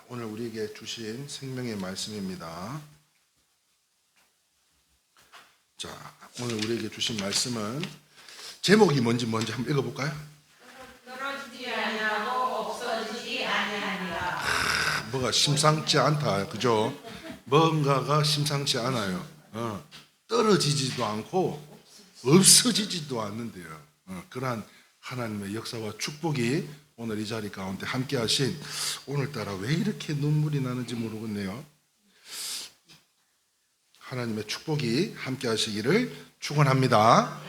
오늘 우리에게 주신 생명의 말씀입니다. 자, 오늘 우리에게 주신 말씀은 제목이 뭔지 먼저 한번 읽어볼까요? 떨어지지 아니하고 없어지지 아니하니라. 뭐가 심상치 않다, 그죠? 뭔가가 심상치 않아요. 떨어지지도 않고 없어지지도 않는데요. 그러한 하나님의 역사와 축복이 오늘 이 자리 가운데 함께 하신, 오늘따라 왜 이렇게 눈물이 나는지 모르겠네요. 하나님의 축복이 함께 하시기를 축원합니다.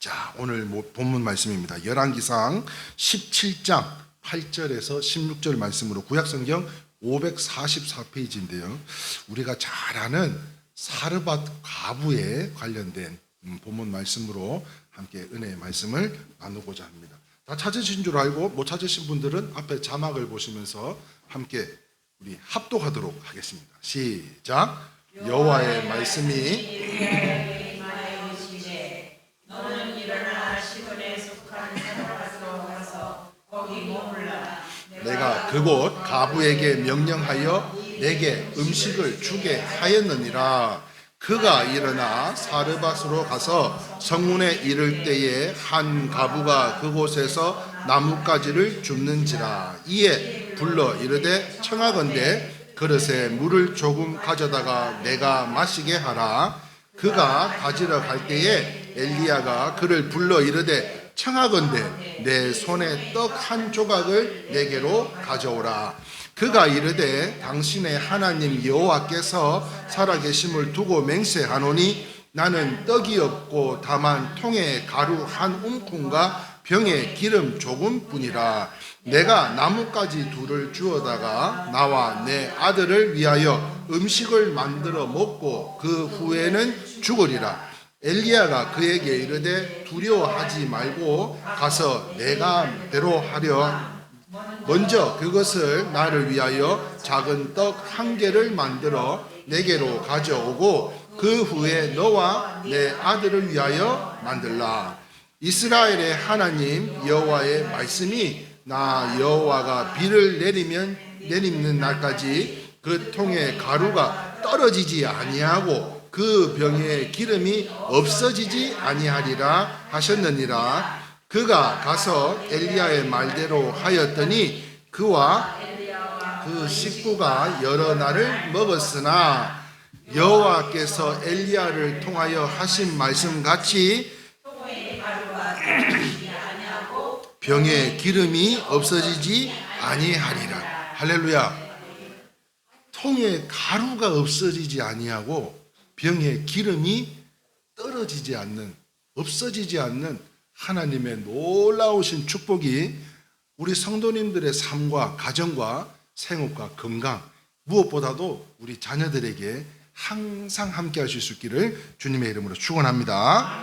자, 오늘 본문 말씀입니다. 열왕기상 17장 8절에서 16절 말씀으로 구약성경 544페이지인데요. 우리가 잘 아는 사르밧 과부에 관련된 본문 말씀으로 함께 은혜의 말씀을 나누고자 합니다. 다 찾으신 줄 알고 못 찾으신 분들은 앞에 자막을 보시면서 함께 우리 합독하도록 하겠습니다. 시작. 여호와의 말씀이 너는 일어나 시돈에 속한 사르밧으로 가서 거기 머물라. 내가 그곳 가부에게 명령하여 내게 음식을 주게 하였느니라. 그가 일어나 사르밧으로 가서 성문에 이를 때에 한 가부가 그곳에서 나뭇가지를 줍는지라. 이에 불러 이르되 청하건대 그릇에 물을 조금 가져다가 내가 마시게 하라. 그가 가지러 갈 때에 엘리야가 그를 불러 이르되 청하건대 내 손에 떡 한 조각을 내게로 가져오라. 그가 이르되 당신의 하나님 여호와께서 살아계심을 두고 맹세하노니 나는 떡이 없고 다만 통에 가루 한 움큼과 병에 기름 조금뿐이라. 내가 나뭇가지 둘을 주어다가 나와 내 아들을 위하여 음식을 만들어 먹고 그 후에는 죽으리라. 엘리야가 그에게 이르되 두려워하지 말고 가서 내가 대로 하려. 먼저 그것을 나를 위하여 작은 떡 한 개를 만들어 내게로 가져오고 그 후에 너와 내 아들을 위하여 만들라. 이스라엘의 하나님 여호와의 말씀이 나 여호와가 비를 내리는 날까지 그 통에 가루가 떨어지지 아니하고 그 병에 기름이 없어지지 아니하리라 하셨느니라. 그가 가서 엘리야의 말대로 하였더니 그와 그 식구가 여러 날을 먹었으나 여호와께서 엘리야를 통하여 하신 말씀같이 병에 기름이 없어지지 아니하리라. 할렐루야. 통에 가루가 없어지지 아니하고 병에 기름이 떨어지지 않는, 없어지지 않는 하나님의 놀라우신 축복이 우리 성도님들의 삶과 가정과 생업과 건강, 무엇보다도 우리 자녀들에게 항상 함께 하실 수 있기를 주님의 이름으로 축원합니다.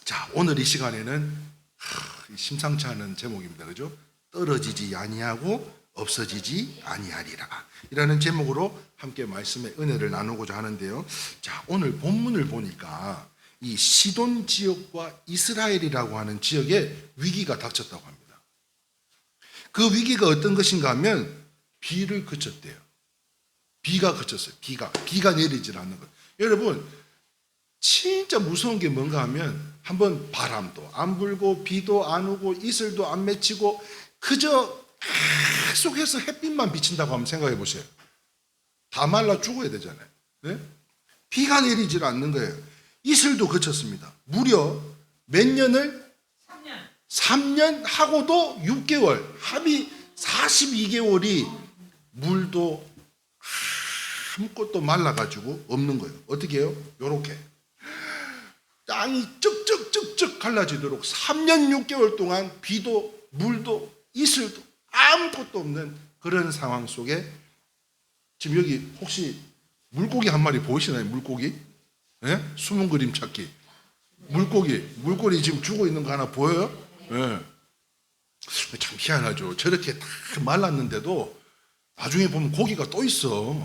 자, 오늘 이 시간에는 심상치 않은 제목입니다. 그죠? 떨어지지 아니하고 없어지지 아니하리라. 이라는 제목으로 함께 말씀의 은혜를 나누고자 하는데요. 자, 오늘 본문을 보니까 이 시돈 지역과 이스라엘이라고 하는 지역에 위기가 닥쳤다고 합니다. 그 위기가 어떤 것인가 하면 비를 그쳤대요. 비가 그쳤어요. 비가 내리질 않는 것. 여러분, 진짜 무서운 게 뭔가 하면 한번 바람도 안 불고 비도 안 오고 이슬도 안 맺히고 그저 계속해서 햇빛만 비친다고 한번 생각해 보세요. 다 말라 죽어야 되잖아요. 네? 비가 내리질 않는 거예요. 이슬도 그쳤습니다. 무려 몇 년을? 3년 하고도 6개월, 합이 42개월이 물도 아무것도 말라가지고 없는 거예요. 어떻게 해요? 요렇게 땅이 쩍쩍쩍쩍 갈라지도록 3년 6개월 동안 비도 물도 이슬도 아무것도 없는 그런 상황 속에 지금 여기 혹시 물고기 한 마리 보이시나요? 물고기? 네? 숨은 그림 찾기. 물고기 지금 죽어 있는 거 하나 보여요? 네. 참 희한하죠. 저렇게 다 말랐는데도 나중에 보면 고기가 또 있어.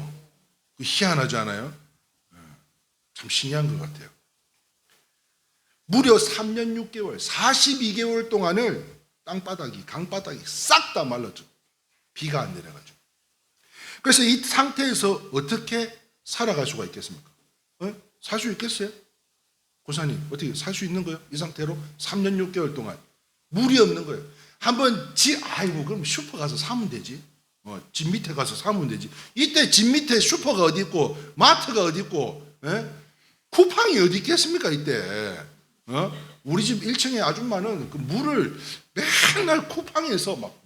희한하지 않아요? 참 신기한 것 같아요. 무려 3년 6개월, 42개월 동안을 강바닥이 싹 다 말랐죠. 비가 안 내려가지고. 그래서 이 상태에서 어떻게 살아갈 수가 있겠습니까? 살 수 있겠어요? 고사님, 어떻게 살 수 있는 거예요? 이 상태로 3년 6개월 동안 물이 없는 거예요. 한번 아이고 그럼 슈퍼 가서 사면 되지. 집 밑에 가서 사면 되지. 이때 집 밑에 슈퍼가 어디 있고 마트가 어디 있고 쿠팡이 어디 있겠습니까 이때. 우리 집 1층에 아줌마는 그 물을 맨날 쿠팡에서 막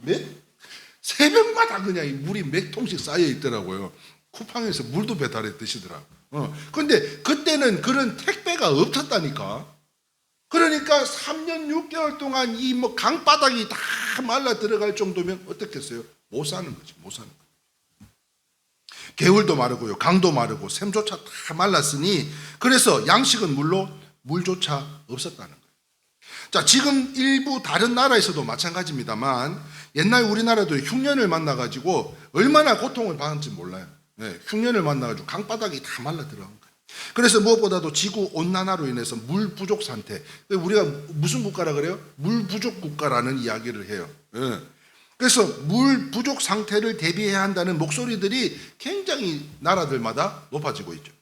새벽마다 그냥 이 물이 몇 통씩 쌓여 있더라고요. 쿠팡에서 물도 배달해 드시더라고요. 근데 그때는 그런 택배가 없었다니까. 그러니까 3년 6개월 동안 이 뭐 강바닥이 다 말라 들어갈 정도면 어떻겠어요? 못 사는 거지, 못 사는 거. 개울도 마르고요, 강도 마르고 샘조차 다 말랐으니 그래서 양식은 물조차 없었다는 거예요. 자, 지금 일부 다른 나라에서도 마찬가지입니다만 옛날 우리나라도 흉년을 만나가지고 얼마나 고통을 받았는지 몰라요. 흉년을 만나가지고 강바닥이 다 말라 들어간 거예요. 그래서 무엇보다도 지구 온난화로 인해서 물 부족 상태. 우리가 무슨 국가라 그래요? 물 부족 국가라는 이야기를 해요. 그래서 물 부족 상태를 대비해야 한다는 목소리들이 굉장히 나라들마다 높아지고 있죠.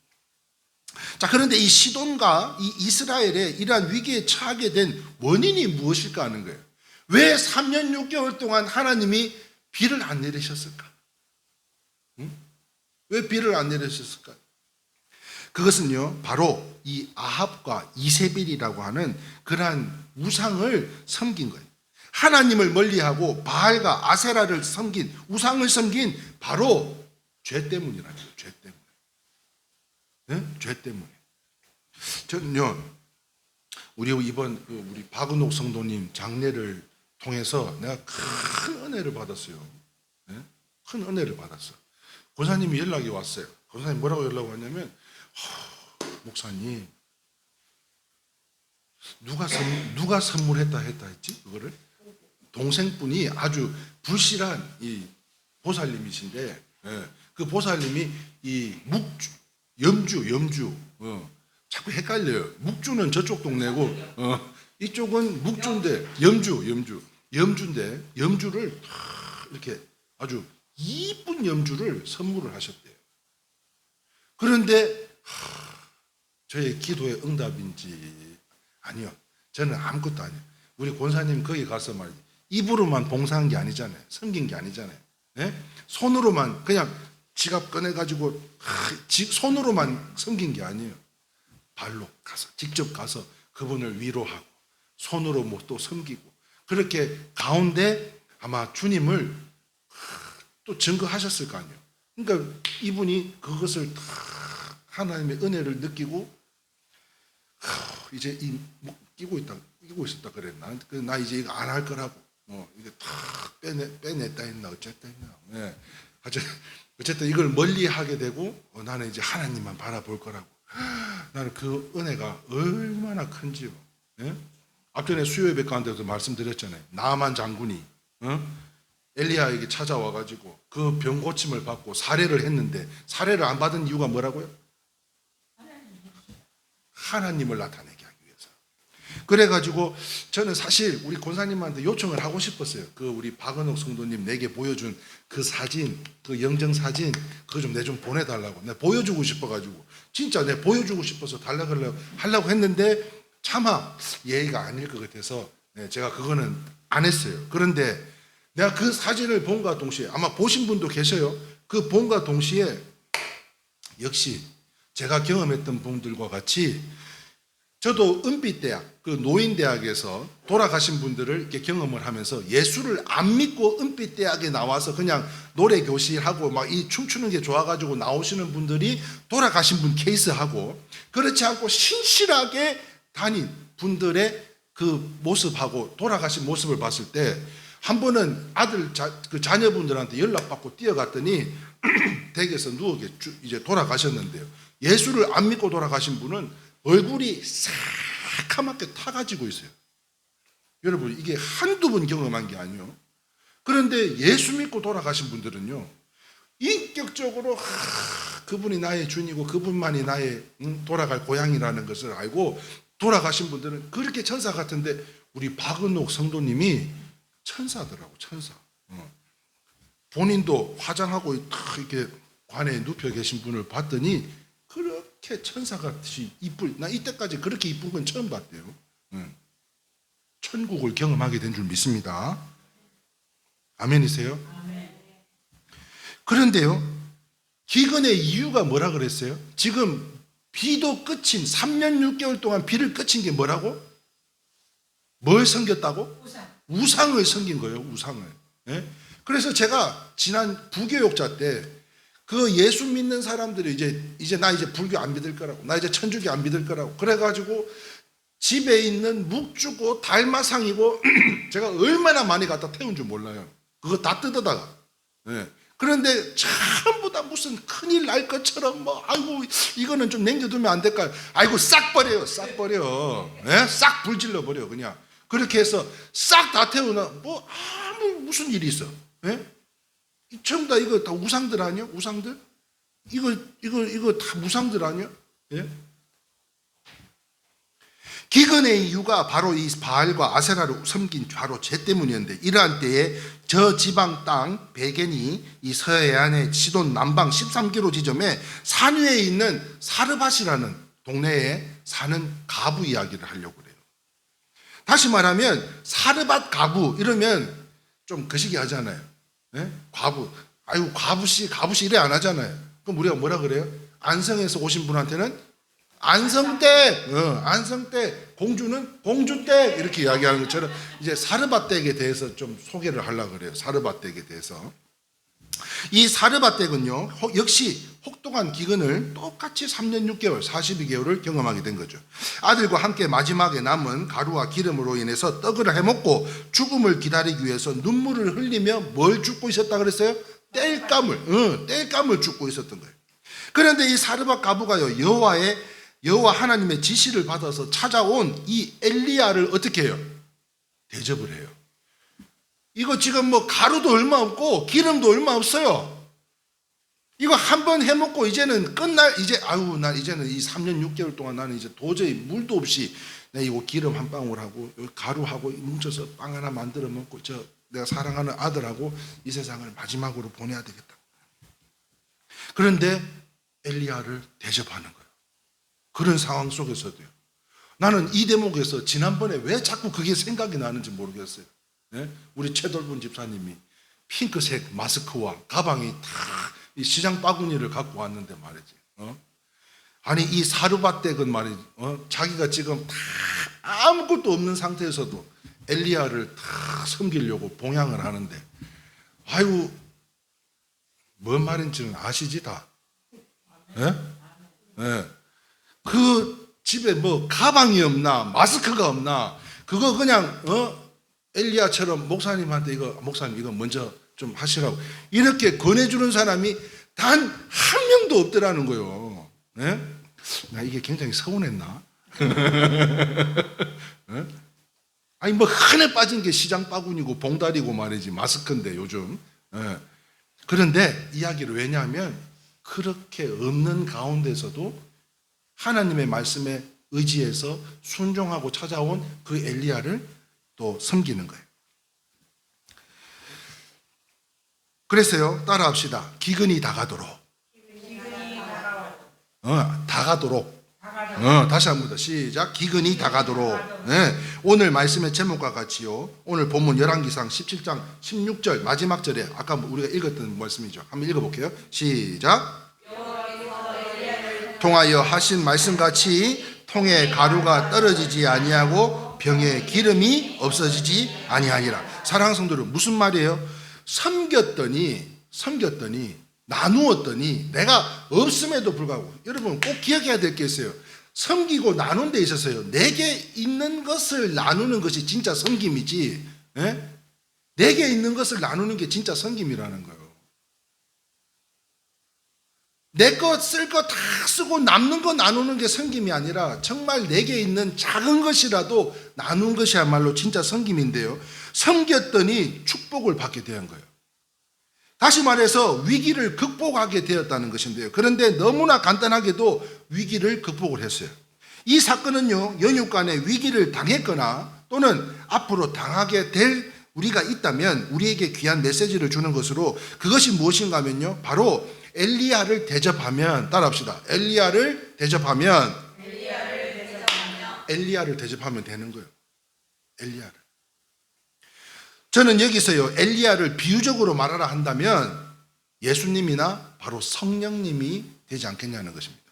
자, 그런데 이 시돈과 이 이스라엘의 이러한 위기에 처하게 된 원인이 무엇일까 하는 거예요. 왜 3년 6개월 동안 하나님이 비를 안 내리셨을까? 왜 비를 안 내리셨을까? 그것은요, 바로 이 아합과 이세벨이라고 하는 그러한 우상을 섬긴 거예요. 하나님을 멀리하고 바알과 아세라를 섬긴, 우상을 섬긴 바로 죄 때문이라는 거예요. 죄 때문에. 죄 때문에. 저는요, 이번 우리 박은옥 성도님 장례를 통해서 내가 큰 은혜를 받았어요. 큰 은혜를 받았어. 권사님이 연락이 왔어요. 권사님 뭐라고 연락이 왔냐면, 목사님, 누가 선물했다 했지? 그거를? 동생분이 아주 불실한 이 보살님이신데, 그 보살님이 이 염주, 자꾸 헷갈려요. 묵주는 저쪽 동네고, 이쪽은 묵주인데, 염주인데, 염주를 이렇게 아주 이쁜 염주를 선물을 하셨대요. 그런데, 저의 기도의 응답인지, 아니요. 저는 아무것도 아니에요. 우리 권사님 거기 가서 말이지. 입으로만 봉사한 게 아니잖아요. 섬긴 게 아니잖아요. 손으로만 그냥 지갑 꺼내가지고 손으로만 섬긴 게 아니에요. 발로 가서 직접 가서 그분을 위로하고 손으로 뭐 또 섬기고 그렇게 가운데 아마 주님을 또 증거하셨을 거 아니에요. 그러니까 이분이 그것을 다 하나님의 은혜를 느끼고 이제 끼고 있었다 그래. 나 이제 이거 안 할 거라고. 이게 다 빼냈다 했나 어쨌다 했나. 어쨌든 이걸 멀리 하게 되고 나는 이제 하나님만 바라볼 거라고. 나는 그 은혜가 얼마나 큰지요. 앞전에 수요예배 가운데도 말씀드렸잖아요. 나만 장군이 엘리야에게 찾아와가지고 그 병 고침을 받고 사례를 했는데 사례를 안 받은 이유가 뭐라고요? 하나님을 나타내게 하기 위해서. 그래가지고 저는 사실 우리 권사님한테 요청을 하고 싶었어요. 그 우리 박은옥 성도님 내게 보여준 그 사진, 그 영정 사진, 그거 좀 내 좀 보내달라고. 내가 보여주고 싶어가지고 진짜 내가 보여주고 싶어서 하려고 했는데 차마 예의가 아닐 것 같아서 제가 그거는 안 했어요. 그런데 내가 그 사진을 본과 동시에 아마 보신 분도 계셔요. 그 본과 동시에 역시 제가 경험했던 분들과 같이 저도 은빛대학, 그 노인대학에서 돌아가신 분들을 이렇게 경험을 하면서 예수를 안 믿고 은빛대학에 나와서 그냥 노래교실하고 막 이 춤추는 게 좋아가지고 나오시는 분들이 돌아가신 분 케이스하고 그렇지 않고 신실하게 다닌 분들의 그 모습하고 돌아가신 모습을 봤을 때 한 번은 그 자녀분들한테 연락받고 뛰어갔더니 댁에서 누워 이제 돌아가셨는데요. 예수를 안 믿고 돌아가신 분은 얼굴이 새카맣게 타가지고 있어요. 여러분 이게 한두 번 경험한 게 아니에요. 그런데 예수 믿고 돌아가신 분들은요. 인격적으로 그분이 나의 주님이고 그분만이 나의 돌아갈 고향이라는 것을 알고 돌아가신 분들은 그렇게 천사 같은데 우리 박은옥 성도님이 천사더라고. 천사. 본인도 화장하고 탁 이렇게 관에 눕혀 계신 분을 봤더니 그렇게 천사같이 이쁠, 나 이때까지 그렇게 이쁜 건 처음 봤대요. 천국을 경험하게 된 줄 믿습니다. 아멘이세요? 그런데요, 기근의 이유가 뭐라 그랬어요? 지금 비도 끝인 3년 6개월 동안 비를 끝인 게 뭐라고? 뭘 섬겼다고? 우상을 섬긴 거예요. 우상을. 예? 그래서 제가 지난 부교육자 때 그 예수 믿는 사람들이 이제 나 이제 불교 안 믿을 거라고, 나 이제 천주교 안 믿을 거라고 그래가지고 집에 있는 묵주고 달마상이고 제가 얼마나 많이 갖다 태운 줄 몰라요. 그거 다 뜯어다가. 예. 그런데 전부 다 무슨 큰일 날 것처럼 뭐 아이고 이거는 좀 남겨두면 안 될까요? 아이고 싹 버려요. 싹 버려. 예? 싹 불질러 버려 그냥. 그렇게 해서 싹 다 태우나 뭐 아무 무슨 일이 있어. 예? 전부 다 이거 다 우상들 아니야? 우상들? 이거 다 우상들 아니야? 예? 기근의 이유가 바로 이 바알과 아세라를 섬긴 바로 죄 때문이었는데, 이러한 때에 저 지방 땅 베겐이 이 서해안의 시돈 남방 13km 지점에 산 위에 있는 사르밧이라는 동네에 사는 가부 이야기를 하려고 그래요. 다시 말하면 사르밧 가부 이러면 좀 거시기 하잖아요. 예? 과부, 아이고 과부씨 이래 안 하잖아요. 그럼 우리가 뭐라 그래요? 안성에서 오신 분한테는 안성댁, 안성댁, 공주는 공주댁 이렇게 이야기하는 것처럼 이제 사르밧댁에 대해서 좀 소개를 하려고 그래요. 사르밧댁에 대해서. 이 사르밧댁은요 역시 혹독한 기근을 똑같이 3년 6개월 42개월을 경험하게 된 거죠. 아들과 함께 마지막에 남은 가루와 기름으로 인해서 떡을 해먹고 죽음을 기다리기 위해서 눈물을 흘리며 뭘 죽고 있었다 그랬어요? 땔감을 죽고 있었던 거예요. 그런데 이 사르밧 가부가요 여호와 하나님의 지시를 받아서 찾아온 이 엘리야를 어떻게 해요? 대접을 해요. 이거 지금 뭐 가루도 얼마 없고 기름도 얼마 없어요. 이거 한번 해먹고 이제는 난 이제는 이 3년 6개월 동안 나는 이제 도저히 물도 없이 내 이거 기름 한 방울하고 가루하고 뭉쳐서 빵 하나 만들어 먹고 내가 사랑하는 아들하고 이 세상을 마지막으로 보내야 되겠다. 그런데 엘리야를 대접하는 거예요. 그런 상황 속에서도요. 나는 이 대목에서 지난번에 왜 자꾸 그게 생각이 나는지 모르겠어요. 예? 우리 최돌분 집사님이 핑크색 마스크와 가방이 다 이 시장 바구니를 갖고 왔는데 말이지. 아니 이 사르밧댁은 말이지. 자기가 지금 다 아무것도 없는 상태에서도 엘리야를 다 섬기려고 봉양을 하는데, 아이고 뭔 말인지는 아시지 다. 예? 예. 그 집에 뭐 가방이 없나 마스크가 없나 그거 그냥 엘리야처럼 목사님한테 목사님 이거 먼저 좀 하시라고 이렇게 권해주는 사람이 단 한 명도 없더라는 거예요. 예? 나 이게 굉장히 서운했나? 예? 아니 뭐 흔해 빠진 게 시장 바구니고 봉다리고 말이지 마스크인데 요즘. 예. 그런데 이야기를 왜냐하면 그렇게 없는 가운데서도 하나님의 말씀에 의지해서 순종하고 찾아온 그 엘리야를 또 섬기는 거예요. 그래서요, 따라합시다. 기근이 다가도록. 다가도록. 다시 한 번 더 시작. 기근이 다가도록. 네. 오늘 말씀의 제목과 같이요. 오늘 본문 열왕기상 17장 16절 마지막 절에 아까 우리가 읽었던 말씀이죠. 한번 읽어볼게요. 시작. 통하여 하신 말씀같이 통에 가루가 떨어지지 아니하고 병에 기름이 없어지지 아니하니라. 사랑하는 성도들, 무슨 말이에요? 섬겼더니 나누었더니 내가 없음에도 불구하고, 여러분 꼭 기억해야 될 게 있어요. 섬기고 나눈 데 있어서요, 내게 있는 것을 나누는 것이 진짜 섬김이지, 내게 있는 것을 나누는 게 진짜 섬김이라는 거예요. 내 것 쓸 거 다 쓰고 남는 거 나누는 게 섬김이 아니라 정말 내게 있는 작은 것이라도 나눈 것이야말로 진짜 섬김인데요, 섬겼더니 축복을 받게 된 거예요. 다시 말해서 위기를 극복하게 되었다는 것인데요, 그런데 너무나 간단하게도 위기를 극복을 했어요. 이 사건은요, 연육간에 위기를 당했거나 또는 앞으로 당하게 될 우리가 있다면 우리에게 귀한 메시지를 주는 것으로 그것이 무엇인가 하면요, 바로 엘리야를 대접하면, 따라합시다. 엘리야를 대접하면 되는 거예요. 엘리야를. 저는 여기서요, 엘리야를 비유적으로 말하라 한다면 예수님이나 바로 성령님이 되지 않겠냐는 것입니다.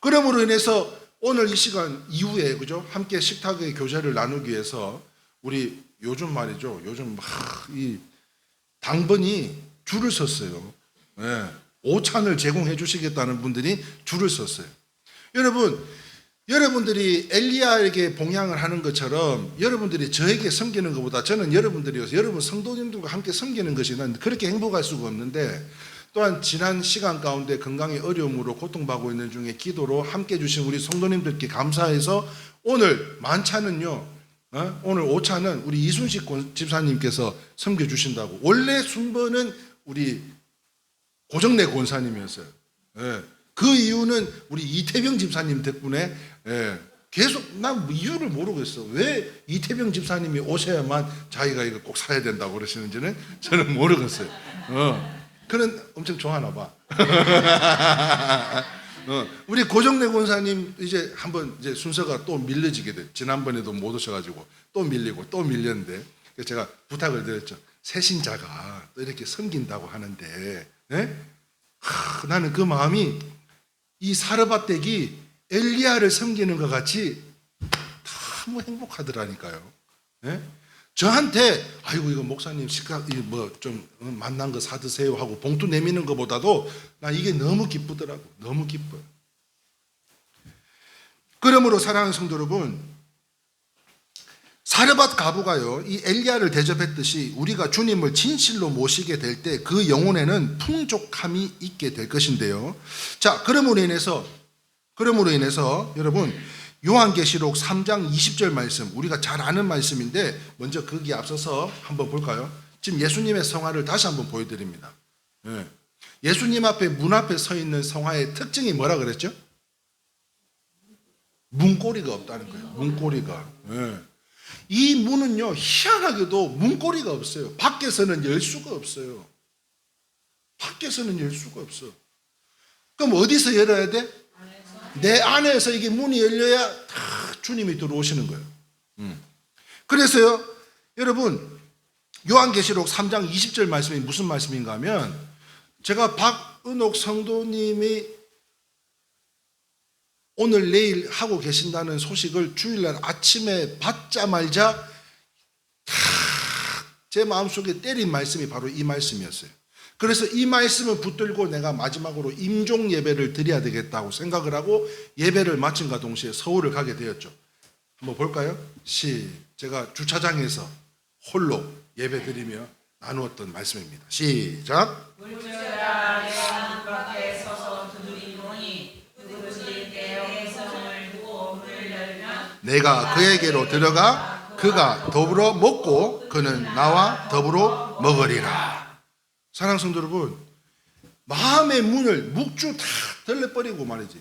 그러므로 인해서 오늘 이 시간 이후에, 그죠? 함께 식탁의 교제를 나누기 위해서 우리 요즘 말이죠. 요즘 이 당번이 줄을 섰어요. 네. 오찬을 제공해 주시겠다는 분들이 줄을 섰어요. 여러분들이 엘리야에게 봉양을 하는 것처럼 여러분들이 저에게 섬기는 것보다 저는 여러분들이어서 여러분 성도님들과 함께 섬기는 것이 난 그렇게 행복할 수가 없는데, 또한 지난 시간 가운데 건강의 어려움으로 고통받고 있는 중에 기도로 함께 주신 우리 성도님들께 감사해서 오늘 만찬은요, 오늘 오찬은 우리 이순식 집사님께서 섬겨주신다고. 원래 순번은 우리 고정래 권사님이었어요. 예. 그 이유는 우리 이태병 집사님 덕분에, 예, 계속 난 이유를 모르겠어. 왜 이태병 집사님이 오셔야만 자기가 이거 꼭 사야 된다고 그러시는지는 저는 모르겠어요. 그는 엄청 좋아하나 봐. 우리 고정래 권사님 이제 한번 이제 순서가 또 밀려지게 돼. 지난번에도 못 오셔가지고 또 밀리고 또 밀렸는데, 그래서 제가 부탁을 드렸죠. 새신자가 또 이렇게 섬긴다고 하는데, 네? 나는 그 마음이 이 사르밧댁이 엘리야를 섬기는 것 같이 너무 행복하더라니까요. 네? 저한테 아이고 이거 목사님 식사 뭐 좀 만난 거 사드세요 하고 봉투 내미는 것보다도 나 이게 너무 기쁘더라고. 너무 기뻐요. 그러므로 사랑하는 성도 여러분, 사르밧 가부가요, 이 엘리야를 대접했듯이 우리가 주님을 진실로 모시게 될 때 그 영혼에는 풍족함이 있게 될 것인데요. 자, 그러므로 인해서 여러분, 요한계시록 3장 20절 말씀, 우리가 잘 아는 말씀인데 먼저 거기에 앞서서 한번 볼까요? 지금 예수님의 성화를 다시 한번 보여드립니다. 예수님 앞에 문 앞에 서 있는 성화의 특징이 뭐라 그랬죠? 문고리가 없다는 거예요. 문고리가. 이 문은요, 희한하게도 문고리가 없어요. 밖에서는 열 수가 없어요. 밖에서는 열 수가 없어. 그럼 어디서 열어야 돼? 내 안에서 이게 문이 열려야 다 주님이 들어오시는 거예요. 그래서요, 여러분, 요한계시록 3장 20절 말씀이 무슨 말씀인가 하면, 제가 박은옥 성도님이 오늘 내일 하고 계신다는 소식을 주일날 아침에 받자마자 제 마음속에 때린 말씀이 바로 이 말씀이었어요. 그래서 이 말씀을 붙들고 내가 마지막으로 임종 예배를 드려야 되겠다고 생각을 하고 예배를 마침과 동시에 서울을 가게 되었죠. 한번 볼까요? 제가 주차장에서 홀로 예배 드리며 나누었던 말씀입니다. 시작. 물주라 내가 문 밖에 서서 두드리노니 누구든지 내 영의 성을 두고 문을 열면 내가 그에게로 들어가 그가 더불어 먹고 그는 나와 더불어 먹으리라. 사랑하는 성도 여러분, 마음의 문을 묵주 다 들러버리고 말이지,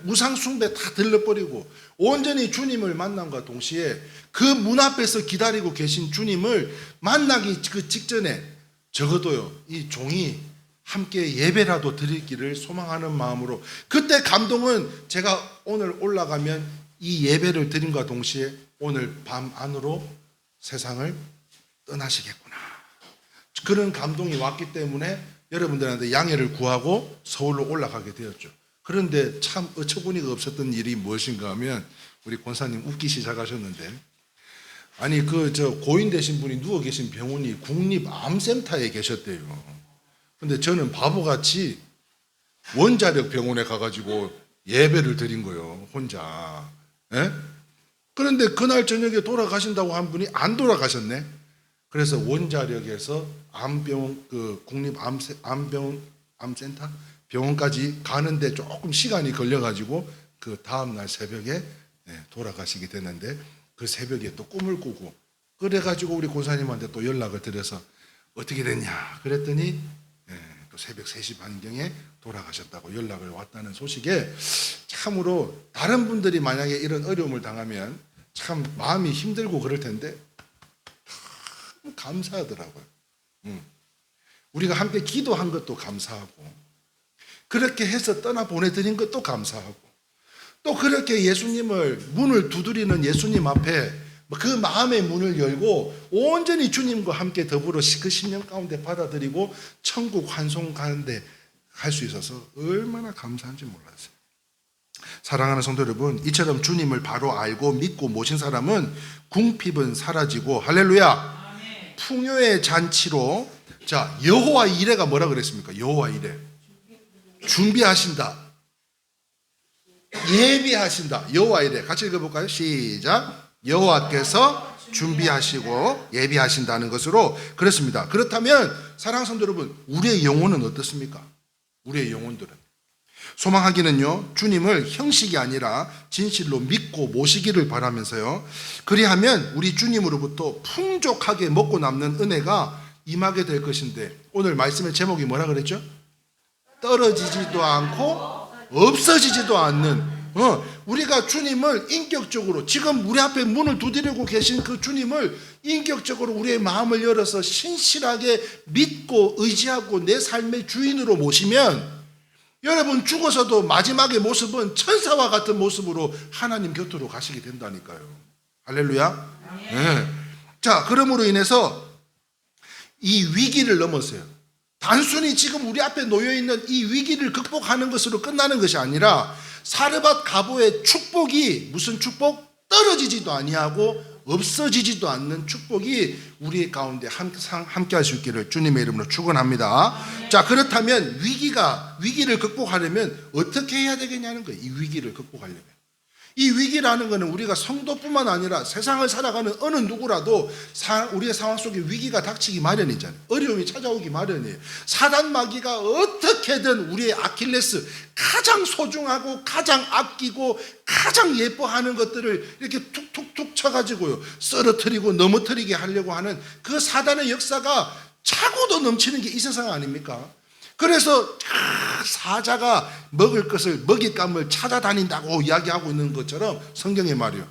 우상숭배 다 들러버리고 온전히 주님을 만남과 동시에 그 문 앞에서 기다리고 계신 주님을 만나기 그 직전에 적어도요, 이 종이 함께 예배라도 드리기를 소망하는 마음으로, 그때 감동은 제가 오늘 올라가면 이 예배를 드림과 동시에 오늘 밤 안으로 세상을 떠나시겠구나, 그런 감동이 왔기 때문에 여러분들한테 양해를 구하고 서울로 올라가게 되었죠. 그런데 참 어처구니가 없었던 일이 무엇인가 하면, 우리 권사님 웃기 시작하셨는데, 아니 고인 되신 분이 누워 계신 병원이 국립암센터에 계셨대요. 근데 저는 바보같이 원자력 병원에 가가지고 예배를 드린 거예요, 혼자. 그런데 그날 저녁에 돌아가신다고 한 분이 안 돌아가셨네. 그래서 원자력에서 암병원, 암센터 병원까지 가는데 조금 시간이 걸려가지고 그 다음날 새벽에 돌아가시게 됐는데, 그 새벽에 또 꿈을 꾸고, 그래가지고 우리 고사님한테 또 연락을 드려서 어떻게 됐냐 그랬더니 또 새벽 3시 반경에 돌아가셨다고 연락을 왔다는 소식에, 참으로 다른 분들이 만약에 이런 어려움을 당하면 참 마음이 힘들고 그럴 텐데 감사하더라고요. 우리가 함께 기도한 것도 감사하고, 그렇게 해서 떠나 보내드린 것도 감사하고, 또 그렇게 예수님을, 문을 두드리는 예수님 앞에 그 마음의 문을 열고 온전히 주님과 함께 더불어 그 심령 가운데 받아들이고 천국 환송 가는데 갈 수 있어서 얼마나 감사한지 몰랐어요. 사랑하는 성도 여러분, 이처럼 주님을 바로 알고 믿고 모신 사람은 궁핍은 사라지고, 할렐루야, 풍요의 잔치로, 자, 여호와 이레가 뭐라 그랬습니까? 여호와 이레, 준비하신다, 예비하신다. 여호와 이레 같이 읽어볼까요? 시작. 여호와께서 준비하시고 예비하신다는 것으로 그렇습니다. 그렇다면 사랑하는 성도 여러분, 우리의 영혼은 어떻습니까? 우리의 영혼들은 소망하기는요, 주님을 형식이 아니라 진실로 믿고 모시기를 바라면서요, 그리하면 우리 주님으로부터 풍족하게 먹고 남는 은혜가 임하게 될 것인데, 오늘 말씀의 제목이 뭐라 그랬죠? 떨어지지도 않고 없어지지도 않는, 우리가 주님을 인격적으로, 지금 우리 앞에 문을 두드리고 계신 그 주님을 인격적으로 우리의 마음을 열어서 신실하게 믿고 의지하고 내 삶의 주인으로 모시면, 여러분 죽어서도 마지막의 모습은 천사와 같은 모습으로 하나님 곁으로 가시게 된다니까요. 할렐루야. 네. 자, 그러므로 인해서 이 위기를 넘었어요. 단순히 지금 우리 앞에 놓여있는 이 위기를 극복하는 것으로 끝나는 것이 아니라, 사르밧 가보의 축복이, 무슨 축복? 떨어지지도 아니하고 없어지지도 않는 축복이 우리 가운데 항상 함께 할 수 있기를 주님의 이름으로 축원합니다. 자, 그렇다면 위기를 극복하려면 어떻게 해야 되겠냐는 거예요. 이 위기를 극복하려면. 이 위기라는 것은 우리가 성도뿐만 아니라 세상을 살아가는 어느 누구라도 우리의 상황 속에 위기가 닥치기 마련이잖아요. 어려움이 찾아오기 마련이에요. 사단 마귀가 어떻게든 우리의 아킬레스, 가장 소중하고 가장 아끼고 가장 예뻐하는 것들을 이렇게 툭툭툭 쳐가지고요, 썰어뜨리고 넘어뜨리게 하려고 하는 그 사단의 역사가 차고도 넘치는 게 이 세상 아닙니까? 그래서 사자가 먹을 것을, 먹잇감을 찾아다닌다고 이야기하고 있는 것처럼 성경의 말이요.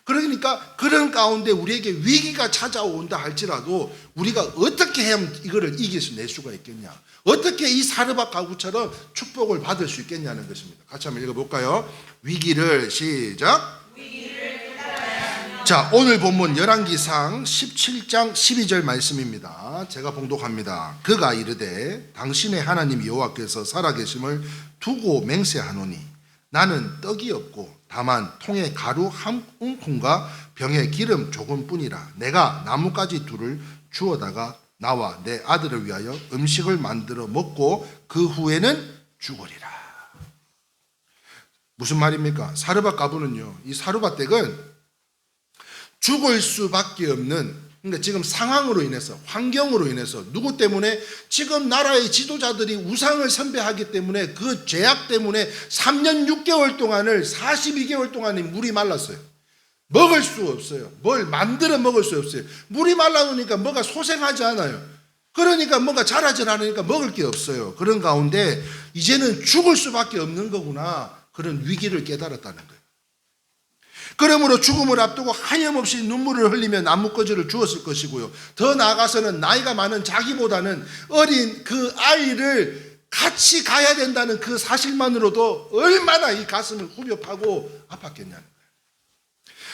그러니까 그런 가운데 우리에게 위기가 찾아온다 할지라도 우리가 어떻게 하면 이거를 이겨낼 수가 있겠냐, 어떻게 이 사르밧 가구처럼 축복을 받을 수 있겠냐는 것입니다. 같이 한번 읽어볼까요? 위기를, 시작. 자, 오늘 본문 열왕기상 17장 12절 말씀입니다. 제가 봉독합니다. 그가 이르되 당신의 하나님 여호와께서 살아계심을 두고 맹세하노니 나는 떡이 없고 다만 통에 가루 한 움큼과 병에 기름 조금뿐이라. 내가 나뭇가지 둘을 주워다가 나와 내 아들을 위하여 음식을 만들어 먹고 그 후에는 죽으리라. 무슨 말입니까? 사르밧 가부는요, 이 사르밧 댁은 죽을 수밖에 없는, 그러니까 지금 상황으로 인해서, 환경으로 인해서, 누구 때문에? 지금 나라의 지도자들이 우상을 선배하기 때문에, 그 죄악 때문에 3년 6개월 동안을, 42개월 동안에 물이 말랐어요. 먹을 수 없어요. 뭘 만들어 먹을 수 없어요. 물이 말라놓으니까 뭐가 소생하지 않아요. 그러니까 뭐가 자라질 않으니까 먹을 게 없어요. 그런 가운데 이제는 죽을 수밖에 없는 거구나, 그런 위기를 깨달았다는 거예요. 그러므로 죽음을 앞두고 하염없이 눈물을 흘리며 나뭇가지를 주었을 것이고요, 더 나아가서는 나이가 많은 자기보다는 어린 그 아이를 같이 가야 된다는 그 사실만으로도 얼마나 이 가슴을 후벼 파고 아팠겠냐는 거예요.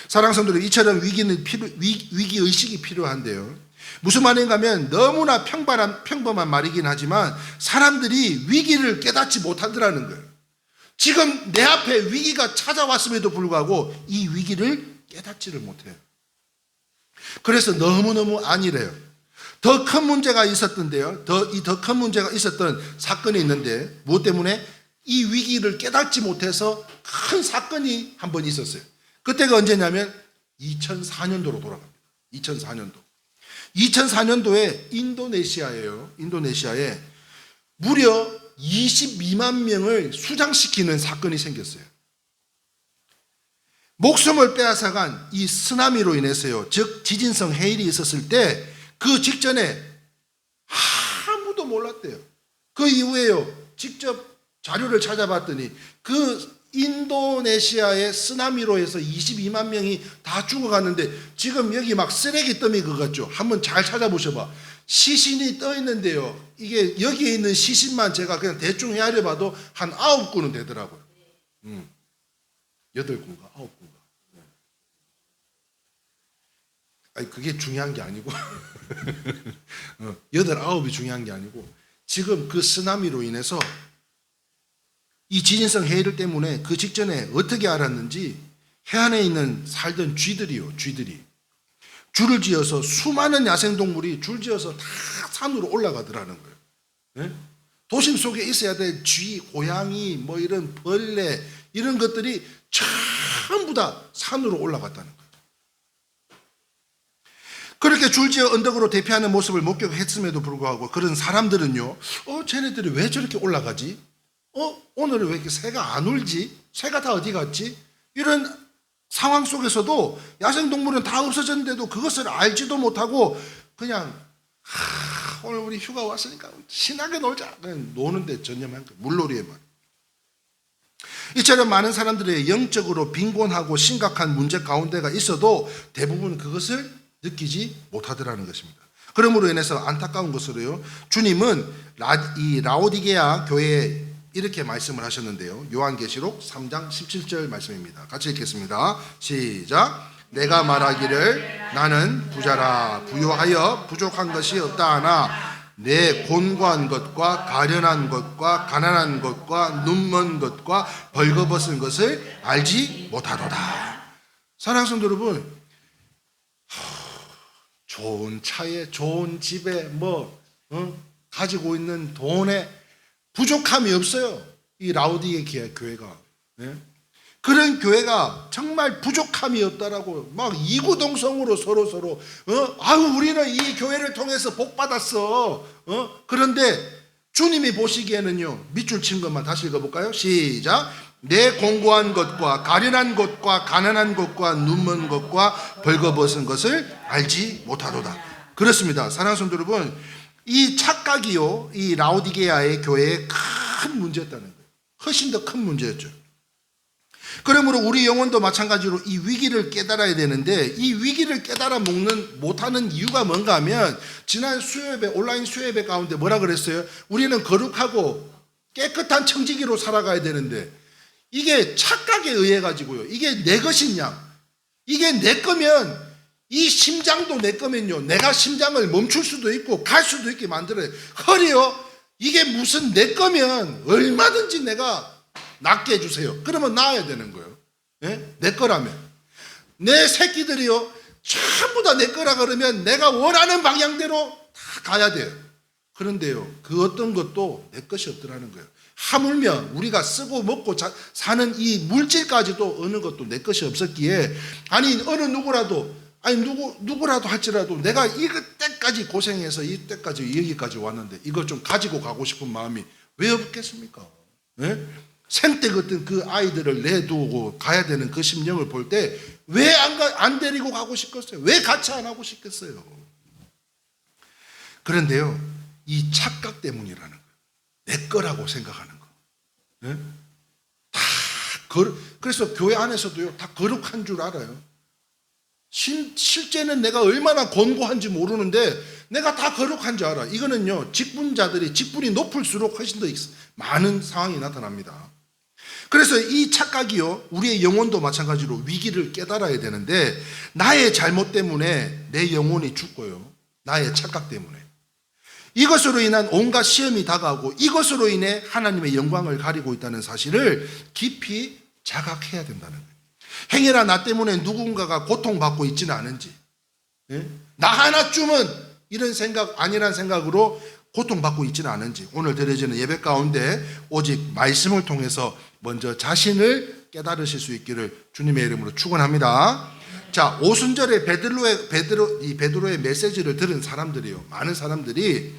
사랑하는 성도들, 이처럼 위기의식이 필요한데요, 무슨 말인가 하면 너무나 평범한 말이긴 하지만 사람들이 위기를 깨닫지 못하더라는 거예요. 지금 내 앞에 위기가 찾아왔음에도 불구하고 이 위기를 깨닫지를 못해요. 그래서 너무너무 안일해요. 더 큰 문제가 있었던데요, 더 큰 문제가 있었던 사건이 있는데, 무엇 때문에? 이 위기를 깨닫지 못해서 큰 사건이 한 번 있었어요. 그때가 언제냐면 2004년도로 돌아갑니다. 2004년도에 인도네시아에 무려 22만 명을 수장시키는 사건이 생겼어요. 목숨을 빼앗아간 이 쓰나미로 인해서요, 즉 지진성 해일이 있었을 때 그 직전에 아무도 몰랐대요. 그 이후에요, 직접 자료를 찾아봤더니 그 인도네시아의 쓰나미로 해서 22만 명이 다 죽어갔는데 지금 여기 막 쓰레기 더미 것 같죠? 한번 잘 찾아보셔봐. 시신이 떠 있는데요. 이게 여기에 있는 시신만 제가 그냥 대충 헤아려 봐도 한 9구는 되더라고요. 8구인가 9구인가. 아니 그게 중요한 게 아니고 8, 9이 중요한 게 아니고 지금 그 쓰나미로 인해서 이 지진성 해일 때문에 그 직전에 어떻게 알았는지 해안에 있는 살던 쥐들이 줄을 지어서 수많은 야생동물이 줄 지어서 다 산으로 올라가더라는 거예요. 네? 도심 속에 있어야 될 쥐, 고양이, 뭐 이런 벌레 이런 것들이 전부 다 산으로 올라갔다는 거예요. 그렇게 줄지어 언덕으로 대피하는 모습을 목격했음에도 불구하고 그런 사람들은요, 쟤네들이 왜 저렇게 올라가지? 오늘은 왜 이렇게 새가 안 울지? 새가 다 어디 갔지? 이런 상황 속에서도 야생동물은 다 없어졌는데도 그것을 알지도 못하고 그냥 오늘 우리 휴가 왔으니까 신나게 놀자. 그냥 노는데 전념한 거예요. 물놀이에만. 이처럼 많은 사람들의 영적으로 빈곤하고 심각한 문제 가운데가 있어도 대부분 그것을 느끼지 못하더라는 것입니다. 그러므로 인해서 안타까운 것으로요, 주님은 이 라오디게아 교회에 이렇게 말씀을 하셨는데요. 요한계시록 3장 17절 말씀입니다. 같이 읽겠습니다. 시작. 내가 말하기를 나는 부자라 부유하여 부족한 것이 없다 하나 내 곤고한 것과 가련한 것과 가난한 것과 눈먼 것과 벌거벗은 것을 알지 못하도다. 사랑하는 성도 여러분, 좋은 차에 좋은 집에 가지고 있는 돈에 부족함이 없어요. 이 라오디게아 교회가. 네? 그런 교회가 정말 부족함이 없다라고 막 이구동성으로 서로 아유 우리는 이 교회를 통해서 복 받았어. 그런데 주님이 보시기에는요, 밑줄 친 것만 다시 읽어볼까요? 시작. 내 공고한 것과 가련한 것과 가난한 것과 눈먼 것과 벌거벗은 것을 알지 못하도다. 그렇습니다. 사랑하는 성도 여러분, 이 착각이요, 이 라오디게아의 교회의 큰 문제였다는 거예요. 훨씬 더 큰 문제였죠. 그러므로 우리 영혼도 마찬가지로 이 위기를 깨달아야 되는데, 이 위기를 깨달아 못하는 이유가 뭔가 하면, 지난 수요예배, 온라인 수요예배 가운데 뭐라 그랬어요? 우리는 거룩하고 깨끗한 청지기로 살아가야 되는데, 이게 착각에 의해 가지고요, 이게 내 것이냐, 이게 내 거면 이 심장도 내 거면요, 내가 심장을 멈출 수도 있고 갈 수도 있게 만들어요. 허리요, 이게 무슨 내 거면 얼마든지 내가 낫게 해주세요. 그러면 나아야 되는 거예요. 네? 내 거라면. 내 새끼들이요, 전부 다 내 거라 그러면 내가 원하는 방향대로 다 가야 돼요. 그런데요, 그 어떤 것도 내 것이 없더라는 거예요. 하물며 우리가 쓰고 먹고 사는 이 물질까지도 어느 것도 내 것이 없었기에, 아니 어느 누구라도 할지라도 내가 이때까지 고생해서 이때까지 여기까지 왔는데 이걸 좀 가지고 가고 싶은 마음이 왜 없겠습니까? 네? 생때 같은 그 아이들을 내두고 가야 되는 그 심령을 볼 때 왜 안 데리고 가고 싶겠어요? 왜 같이 안 하고 싶겠어요? 그런데요, 이 착각 때문이라는 거예요. 내 거라고 생각하는 거. 네? 그래서 교회 안에서도요, 다 거룩한 줄 알아요. 실제는 내가 얼마나 곤고한지 모르는데 내가 다 거룩한 줄 알아. 이거는요, 직분이 높을수록 훨씬 더 많은 상황이 나타납니다. 그래서 이 착각이요, 우리의 영혼도 마찬가지로 위기를 깨달아야 되는데, 나의 잘못 때문에 내 영혼이 죽고요, 나의 착각 때문에 이것으로 인한 온갖 시험이 다가오고 이것으로 인해 하나님의 영광을 가리고 있다는 사실을 깊이 자각해야 된다는 거예요. 행여나 나 때문에 누군가가 고통받고 있지는 않은지, 나 하나쯤은 이런 생각 아니란 생각으로 고통받고 있지는 않은지, 오늘 드려지는 예배 가운데 오직 말씀을 통해서 먼저 자신을 깨달으실 수 있기를 주님의 이름으로 축원합니다. 자, 오순절에 베드로의 메시지를 들은 사람들이요, 많은 사람들이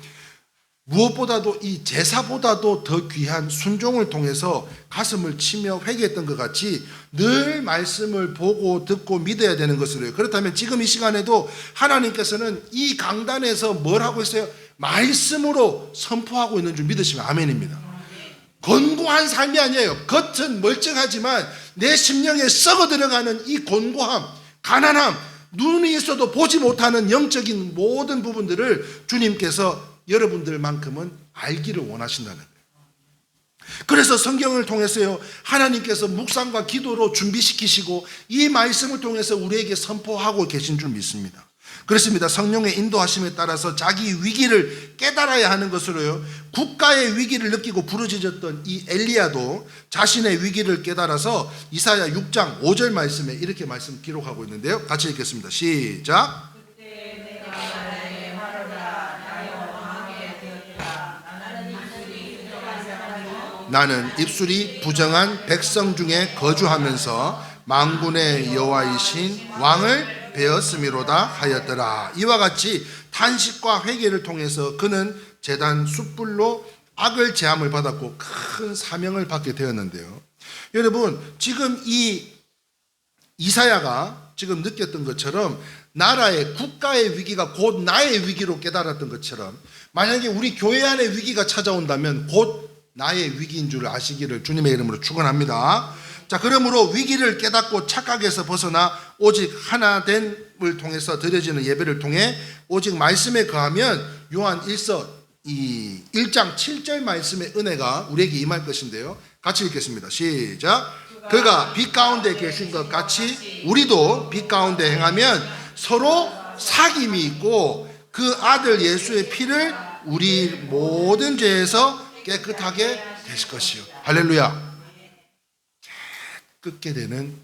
무엇보다도 이 제사보다도 더 귀한 순종을 통해서 가슴을 치며 회개했던 것 같이 늘 말씀을 보고 듣고 믿어야 되는 것으로요. 그렇다면 지금 이 시간에도 하나님께서는 이 강단에서 뭘 하고 있어요? 말씀으로 선포하고 있는 줄 믿으시면 아멘입니다. 곤고한 삶이 아니에요. 겉은 멀쩡하지만 내 심령에 썩어 들어가는 이 곤고함, 가난함, 눈이 있어도 보지 못하는 영적인 모든 부분들을 주님께서 여러분들만큼은 알기를 원하신다는 거예요. 그래서 성경을 통해서요, 하나님께서 묵상과 기도로 준비시키시고 이 말씀을 통해서 우리에게 선포하고 계신 줄 믿습니다. 그렇습니다. 성령의 인도하심에 따라서 자기 위기를 깨달아야 하는 것으로요, 국가의 위기를 느끼고 부르짖었던 이 엘리야도 자신의 위기를 깨달아서 이사야 6장 5절 말씀에 이렇게 말씀 기록하고 있는데요, 같이 읽겠습니다. 시작. 나는 입술이 부정한 백성 중에 거주하면서 만군의 여호와이신 왕을 배었음이로다 하였더라. 이와 같이 탄식과 회개를 통해서 그는 제단 숯불로 악을 제함을 받았고 큰 사명을 받게 되었는데요. 여러분, 지금 이 이사야가 지금 느꼈던 것처럼 나라의 국가의 위기가 곧 나의 위기로 깨달았던 것처럼 만약에 우리 교회 안에 위기가 찾아온다면 곧 나의 위기인 줄 아시기를 주님의 이름으로 축원합니다. 자, 그러므로 위기를 깨닫고 착각에서 벗어나 오직 하나됨을 통해서 드려지는 예배를 통해 오직 말씀에 거하면 요한 1서 1장 7절 말씀의 은혜가 우리에게 임할 것인데요, 같이 읽겠습니다. 시작. 그가 빛 가운데 계신 것 같이 우리도 빛 가운데 행하면 서로 사귐이 있고 그 아들 예수의 피를 우리 모든 죄에서 깨끗하게 되실 것이요. 할렐루야. 깨끗게 되는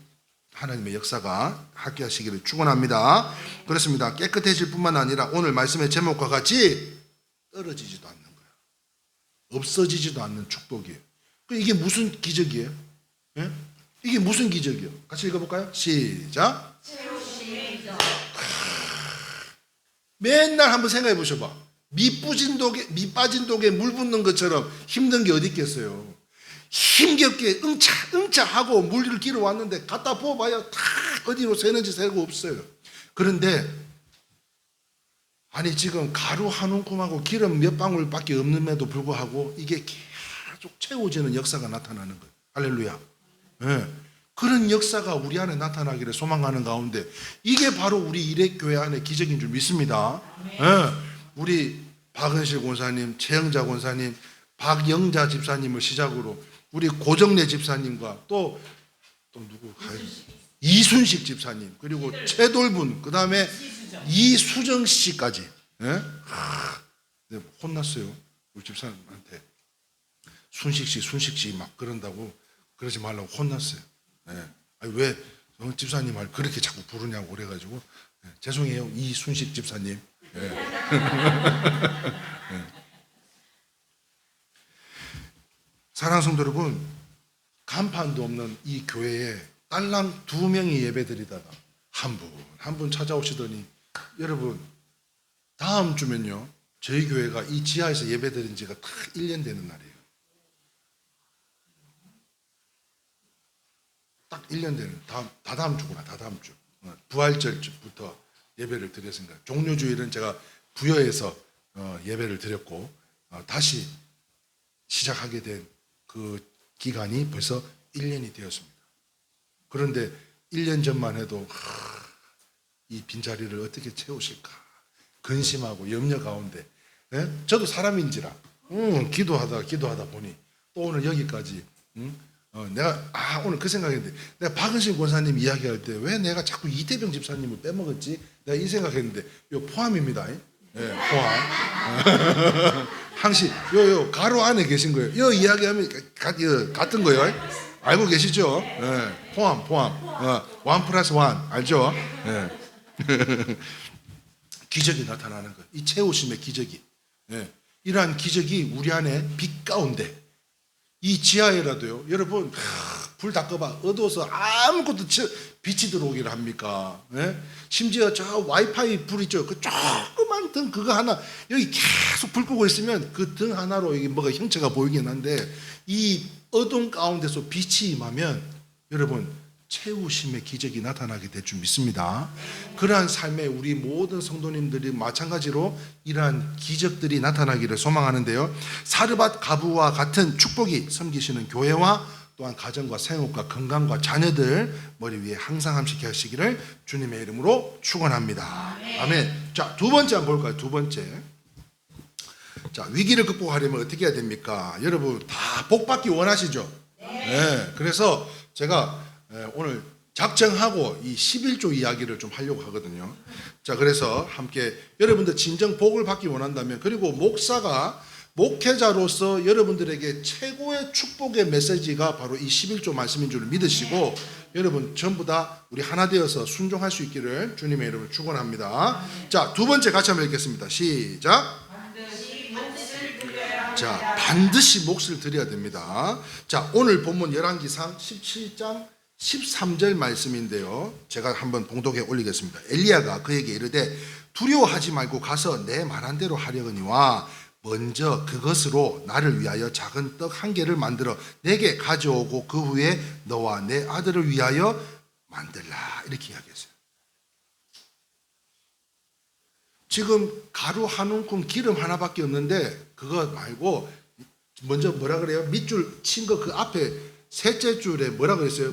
하나님의 역사가 함께하시기를 축원합니다. 그렇습니다. 깨끗해질 뿐만 아니라 오늘 말씀의 제목과 같이 떨어지지도 않는 거예요. 없어지지도 않는 축복이에요. 이게 무슨 기적이에요? 예? 이게 무슨 기적이에요? 같이 읽어볼까요? 시작. 맨날 한번 생각해 보셔봐. 밑 빠진 독에 물 붓는 것처럼 힘든 게 어디 있겠어요. 힘겹게 응차 하고 물을 길어 왔는데 갖다 부어봐야 다 어디로 새는지 새고 없어요. 그런데 아니 지금 가루 한 움큼하고 기름 몇 방울밖에 없는데도 불구하고 이게 계속 채워지는 역사가 나타나는 거예요. 할렐루야. 네. 그런 역사가 우리 안에 나타나기를 소망하는 가운데 이게 바로 우리 일회교회 안의 기적인 줄 믿습니다. 네. 우리 박은실 권사님, 최영자 권사님, 박영자 집사님을 시작으로 우리 고정래 집사님과 또 누구? 이순식 집사님, 그리고 최돌분, 그 다음에 이수정 씨까지. 예? 혼났어요. 우리 집사님한테. 순식 씨 막 그런다고 그러지 말라고 혼났어요. 예. 아니, 왜 집사님 말 그렇게 자꾸 부르냐고 그래가지고 죄송해요, 이순식 집사님. 예. 예. 사랑하는 성도 여러분, 간판도 없는 이 교회에 딸랑 2명이 예배드리다가 한 분 찾아오시더니 여러분 다음 주면요 저희 교회가 이 지하에서 예배드린 지가 딱 1년 되는 날이에요. 딱 1년 되는 다다음 주구나. 다다음 주 부활절부터 예배를 드렸습니다. 종료주일은 제가 부여에서 예배를 드렸고 다시 시작하게 된 그 기간이 벌써 1년이 되었습니다. 그런데 1년 전만 해도 이 빈자리를 어떻게 채우실까 근심하고 염려 가운데, 예? 저도 사람인지라 기도하다 보니 또 오늘 여기까지 내가 오늘 그 생각했는데 내가 박은신 권사님 이야기할 때 왜 내가 자꾸 이태병 집사님을 빼먹었지? 내가 이 생각했는데 요 포함입니다. 예, 포함. 항시 요 가로 안에 계신 거예요. 요 이야기하면 같은 거예요. 알고 계시죠? 예, 포함. 1+1 알죠? 예. 기적이 나타나는 거예요. 이 채우심의 기적이. 예. 이러한 기적이 우리 안에 빛 가운데 이 지하에라도요. 여러분 불 다 꺼봐. 어두워서 아무것도 빛이 들어오기를 합니까? 예? 심지어 저 와이파이 불 있죠. 그 조그만 등 그거 하나 여기 계속 불 끄고 있으면 그 등 하나로 이게 뭐가 형체가 보이긴 한데 이 어둠 가운데서 빛이 임하면 여러분 채우심의 기적이 나타나게 될 줄 믿습니다. 그러한 삶에 우리 모든 성도님들이 마찬가지로 이러한 기적들이 나타나기를 소망하는데요. 사르밧 가부와 같은 축복이 섬기시는 교회와 또한 가정과 생업과 건강과 자녀들 머리 위에 항상 함께 하시기를 주님의 이름으로 축원합니다. 아멘. 자, 두 번째 한번 볼까요? 두 번째. 자, 위기를 극복하려면 어떻게 해야 됩니까? 여러분 다 복 받기 원하시죠? 네. 그래서 제가 오늘 작정하고 이 11조 이야기를 좀 하려고 하거든요. 자, 그래서 함께 여러분들 진정 복을 받기 원한다면, 그리고 목사가 목회자로서 여러분들에게 최고의 축복의 메시지가 바로 이 11조 말씀인 줄 믿으시고 여러분 전부 다 우리 하나 되어서 순종할 수 있기를 주님의 이름으로 축원합니다. 자, 두 번째 같이 한번 읽겠습니다. 시작. 자, 반드시 몫을 드려야 됩니다. 자, 오늘 본문 열왕기상 17장 13절 말씀인데요. 제가 한번 봉독해 올리겠습니다. 엘리야가 그에게 이르되 두려워하지 말고 가서 내 말한 대로 하려거니와 먼저 그것으로 나를 위하여 작은 떡 한 개를 만들어 내게 가져오고 그 후에 너와 내 아들을 위하여 만들라. 이렇게 이야기했어요. 지금 가루 한 움큼 기름 하나밖에 없는데 그거 말고 먼저 뭐라 그래요? 밑줄 친 거 그 앞에 셋째 줄에 뭐라 그랬어요?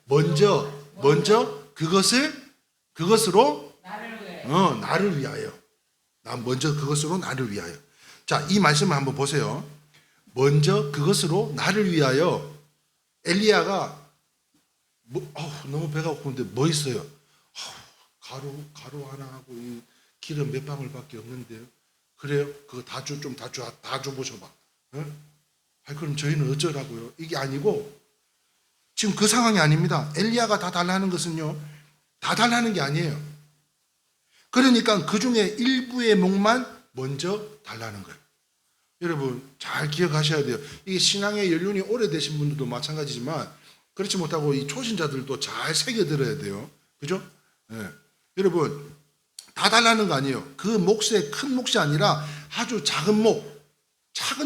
먼저 그것으로 나를 위하여. 먼저 그것으로 나를 위하여. 자, 이 말씀을 한번 보세요. 먼저 그것으로 나를 위하여. 엘리야가 너무 배가 고픈데 뭐 있어요? 가루 하나 하고 이 기름 몇 방울밖에 없는데요. 그래요? 그거 다 줘보셔봐. 그럼 저희는 어쩌라고요? 이게 아니고 지금 그 상황이 아닙니다. 엘리야가 다 달라는 것은요, 다 달라는 게 아니에요. 그러니까 그 중에 일부의 몫만 먼저 달라는 거예요. 여러분 잘 기억하셔야 돼요. 이게 신앙의 연륜이 오래되신 분들도 마찬가지지만 그렇지 못하고 이 초신자들도 잘 새겨들어야 돼요. 그죠? 네. 여러분 다 달라는 거 아니에요. 그 몫의 큰 몫이 아니라 아주 작은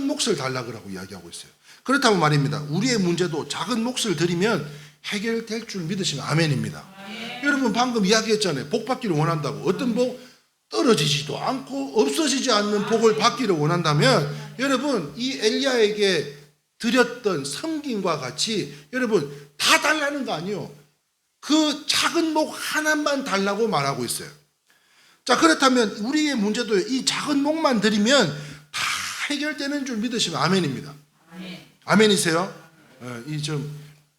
몫을 달라고 이야기하고 있어요. 그렇다면 말입니다. 우리의 문제도 작은 몫을 드리면 해결될 줄 믿으시면 아멘입니다. 여러분 방금 이야기했잖아요. 복 받기를 원한다고. 어떤 복? 떨어지지도 않고 없어지지 않는 복을 받기를 원한다면 여러분 이 엘리야에게 드렸던 섬김과 같이 여러분 다 달라는 거 아니에요. 그 작은 목 하나만 달라고 말하고 있어요. 자, 그렇다면 우리의 문제도 이 작은 목만 드리면 다 해결되는 줄 믿으시면 아멘입니다. 아멘이세요?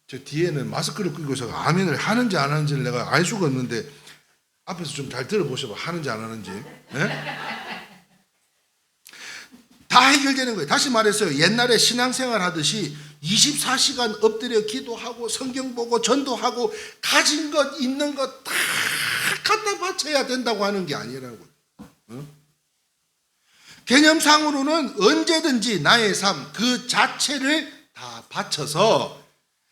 저 뒤에는 마스크를 끼고 있어서 아멘을 하는지 안 하는지를 내가 알 수가 없는데 앞에서 좀 잘 들어보셔봐. 하는지 안 하는지. 네? 다 해결되는 거예요. 다시 말해서 옛날에 신앙생활 하듯이 24시간 엎드려 기도하고 성경 보고 전도하고 가진 것 있는 것 다 갖다 바쳐야 된다고 하는 게 아니라고요. 개념상으로는 언제든지 나의 삶 그 자체를 다 바쳐서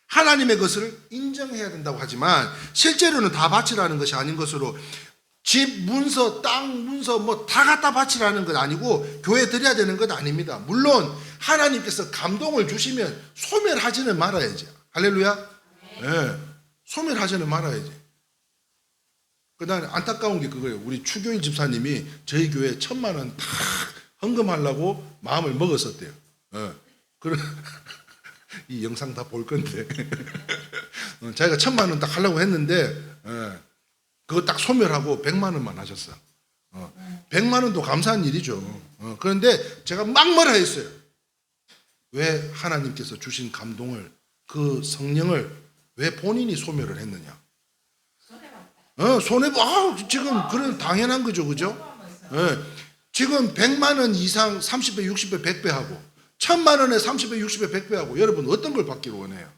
하나님의 것을 인정해야 된다고 하지만 실제로는 다 바치라는 것이 아닌 것으로 집, 문서, 땅, 문서 뭐 다 갖다 바치라는 건 아니고 교회 드려야 되는 건 아닙니다. 물론 하나님께서 감동을 주시면 소멸하지는 말아야지. 할렐루야. 네. 소멸하지는 말아야지. 그다음에 안타까운 게 그거예요. 우리 추교인 집사님이 저희 교회에 1,000만 원 다 헌금하려고 마음을 먹었었대요. 네. 이 영상 다 볼 건데 자기가 1,000만 원 딱 하려고 했는데 그거 딱 소멸하고 100만 원만 하셨어. 100만 원도 감사한 일이죠. 그런데 제가 막 뭐라 했어요. 왜 하나님께서 주신 감동을 그 성령을 왜 본인이 소멸을 했느냐. 지금 그런 당연한 거죠. 그죠? 지금 100만 원 이상 30배 60배 100배 하고 1,000만 원에 30배 60배 100배 하고 여러분 어떤 걸 받기를 원해요?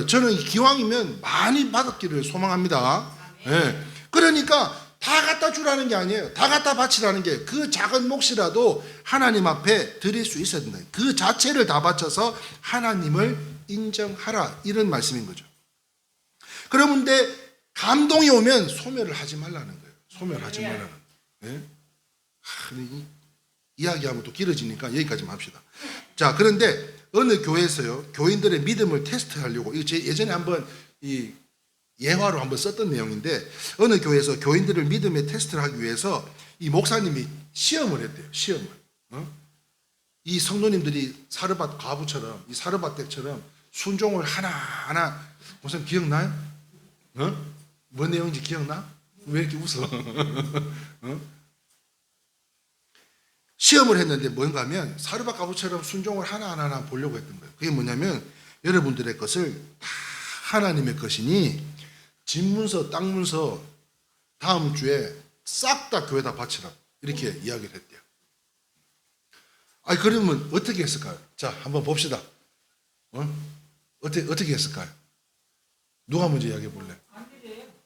저는 기왕이면 많이 받았기를 소망합니다. 그러니까 다 갖다 주라는 게 아니에요. 다 갖다 바치라는 게 그 작은 몫이라도 하나님 앞에 드릴 수 있어야 된다. 그 자체를 다 바쳐서 하나님을 인정하라 이런 말씀인 거죠. 그런데 감동이 오면 소멸을 하지 말라는 거예요. 소멸하지 말라는 거예요. 이야기하면 또 길어지니까 여기까지만 합시다. 자, 그런데 어느 교회에서요, 교인들의 믿음을 테스트하려고, 이거 제 예전에 한번 이 예화로 한번 썼던 내용인데, 어느 교회에서 교인들을 믿음의 테스트를 하기 위해서 이 목사님이 시험을 했대요. 시험을. 이 성도님들이 사르밧 과부처럼, 이 사르밧댁처럼 순종을 하나하나, 무슨 기억나요? 뭔 내용인지 기억나? 왜 이렇게 웃어? 시험을 했는데 뭔가 하면 사르밧 과부처럼 순종을 하나하나 보려고 했던 거예요. 그게 뭐냐면, 여러분들의 것을 다 하나님의 것이니 집문서, 땅문서 다음 주에 싹 다 교회다 바치라, 이렇게 이야기를 했대요. 아니, 그러면 어떻게 했을까요? 자, 한번 봅시다. 어떻게 했을까요? 누가 먼저 이야기해 볼래?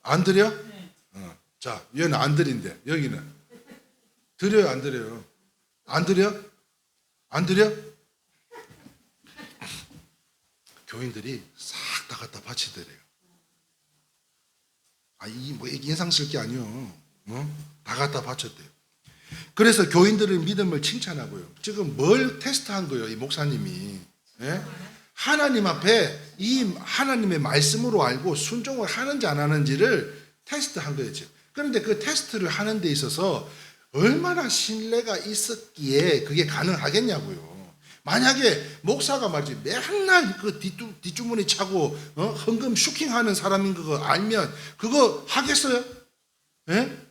안 드려? 네. 자, 얘는 안 드린대. 여기는 드려요, 안 드려요? 안 드려? 안 드려? 교인들이 싹 다 갖다 바치더래요. 이 뭐 인상 쓸 게 아니요. 다 갖다 바쳤대요. 그래서 교인들의 믿음을 칭찬하고요. 지금 뭘 테스트한 거예요, 이 목사님이? 예? 하나님 앞에 이 하나님의 말씀으로 알고 순종을 하는지 안 하는지를 테스트한 거였죠. 그런데 그 테스트를 하는 데 있어서 얼마나 신뢰가 있었기에 그게 가능하겠냐고요. 만약에 목사가 말이지 맨날 그 뒷주머니 차고 헌금 슈킹하는 사람인 거 알면 그거 하겠어요? 예?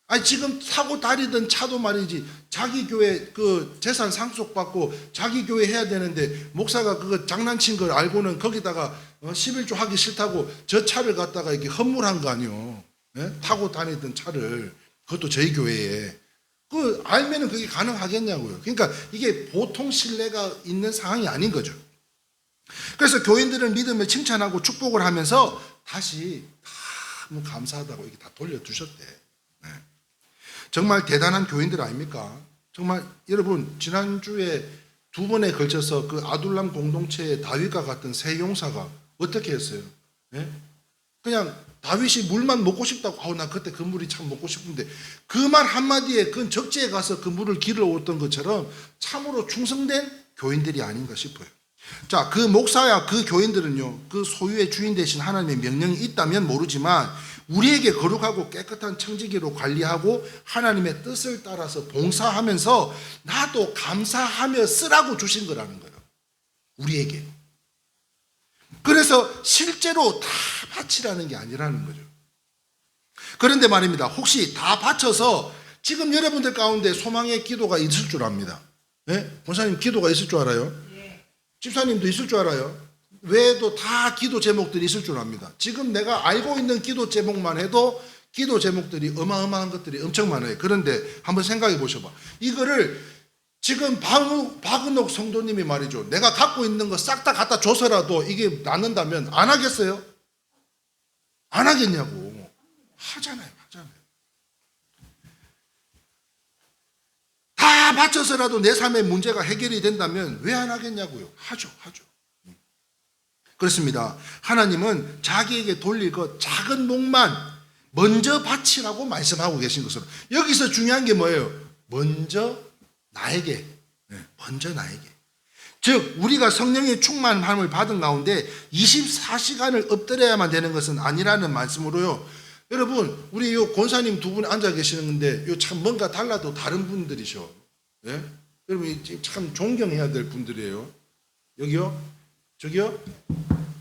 아니, 지금 타고 다니던 차도 말이지 자기 교회 그 재산 상속받고 자기 교회 해야 되는데 목사가 그거 장난친 걸 알고는 거기다가 11조 하기 싫다고 저 차를 갖다가 이렇게 헌물한 거 아니요? 예? 타고 다니던 차를, 그것도 저희 교회에, 그 알면은 그게 가능하겠냐고요. 그러니까 이게 보통 신뢰가 있는 상황이 아닌 거죠. 그래서 교인들은 믿음을 칭찬하고 축복을 하면서 다시 너무 감사하다고 이렇게 다 돌려주셨대. 네. 정말 대단한 교인들 아닙니까? 정말 여러분, 지난주에 2번에 걸쳐서 그 아둘람 공동체의 다윗과 같은 새 용사가 어떻게 했어요? 네? 그냥 다윗이 물만 먹고 싶다고, 나 그때 그 물이 참 먹고 싶은데, 그 말 한마디에 그 적지에 가서 그 물을 길러왔던 것처럼 참으로 충성된 교인들이 아닌가 싶어요. 자, 그 목사야 그 교인들은요, 그 소유의 주인 되신 하나님의 명령이 있다면 모르지만 우리에게 거룩하고 깨끗한 청지기로 관리하고 하나님의 뜻을 따라서 봉사하면서 나도 감사하며 쓰라고 주신 거라는 거예요, 우리에게. 그래서 실제로 다 바치라는 게 아니라는 거죠. 그런데 말입니다, 혹시 다 바쳐서 지금 여러분들 가운데 소망의 기도가 있을 줄 압니다. 네? 권사님 기도가 있을 줄 알아요? 예. 집사님도 있을 줄 알아요? 외에도 다 기도 제목들이 있을 줄 압니다. 지금 내가 알고 있는 기도 제목만 해도 기도 제목들이 어마어마한 것들이 엄청 많아요. 그런데 한번 생각해 보셔봐. 이거를 지금 박은옥 성도님이 말이죠, 내가 갖고 있는 거 싹 다 갖다 줘서라도 이게 낫는다면 안 하겠어요? 안 하겠냐고. 하잖아요. 다 바쳐서라도 내 삶의 문제가 해결이 된다면 왜 안 하겠냐고요. 하죠. 그렇습니다. 하나님은 자기에게 돌릴 것 작은 몫만 먼저 바치라고 말씀하고 계신 것으로, 여기서 중요한 게 뭐예요? 먼저 나에게. 즉 우리가 성령의 충만함을 받은 가운데 24시간을 엎드려야만 되는 것은 아니라는 말씀으로요. 여러분, 우리 요 권사님 두 분 앉아 계시는데 요 참 뭔가 달라도 다른 분들이셔. 예? 여러분 참 존경해야 될 분들이에요. 여기요, 저기요.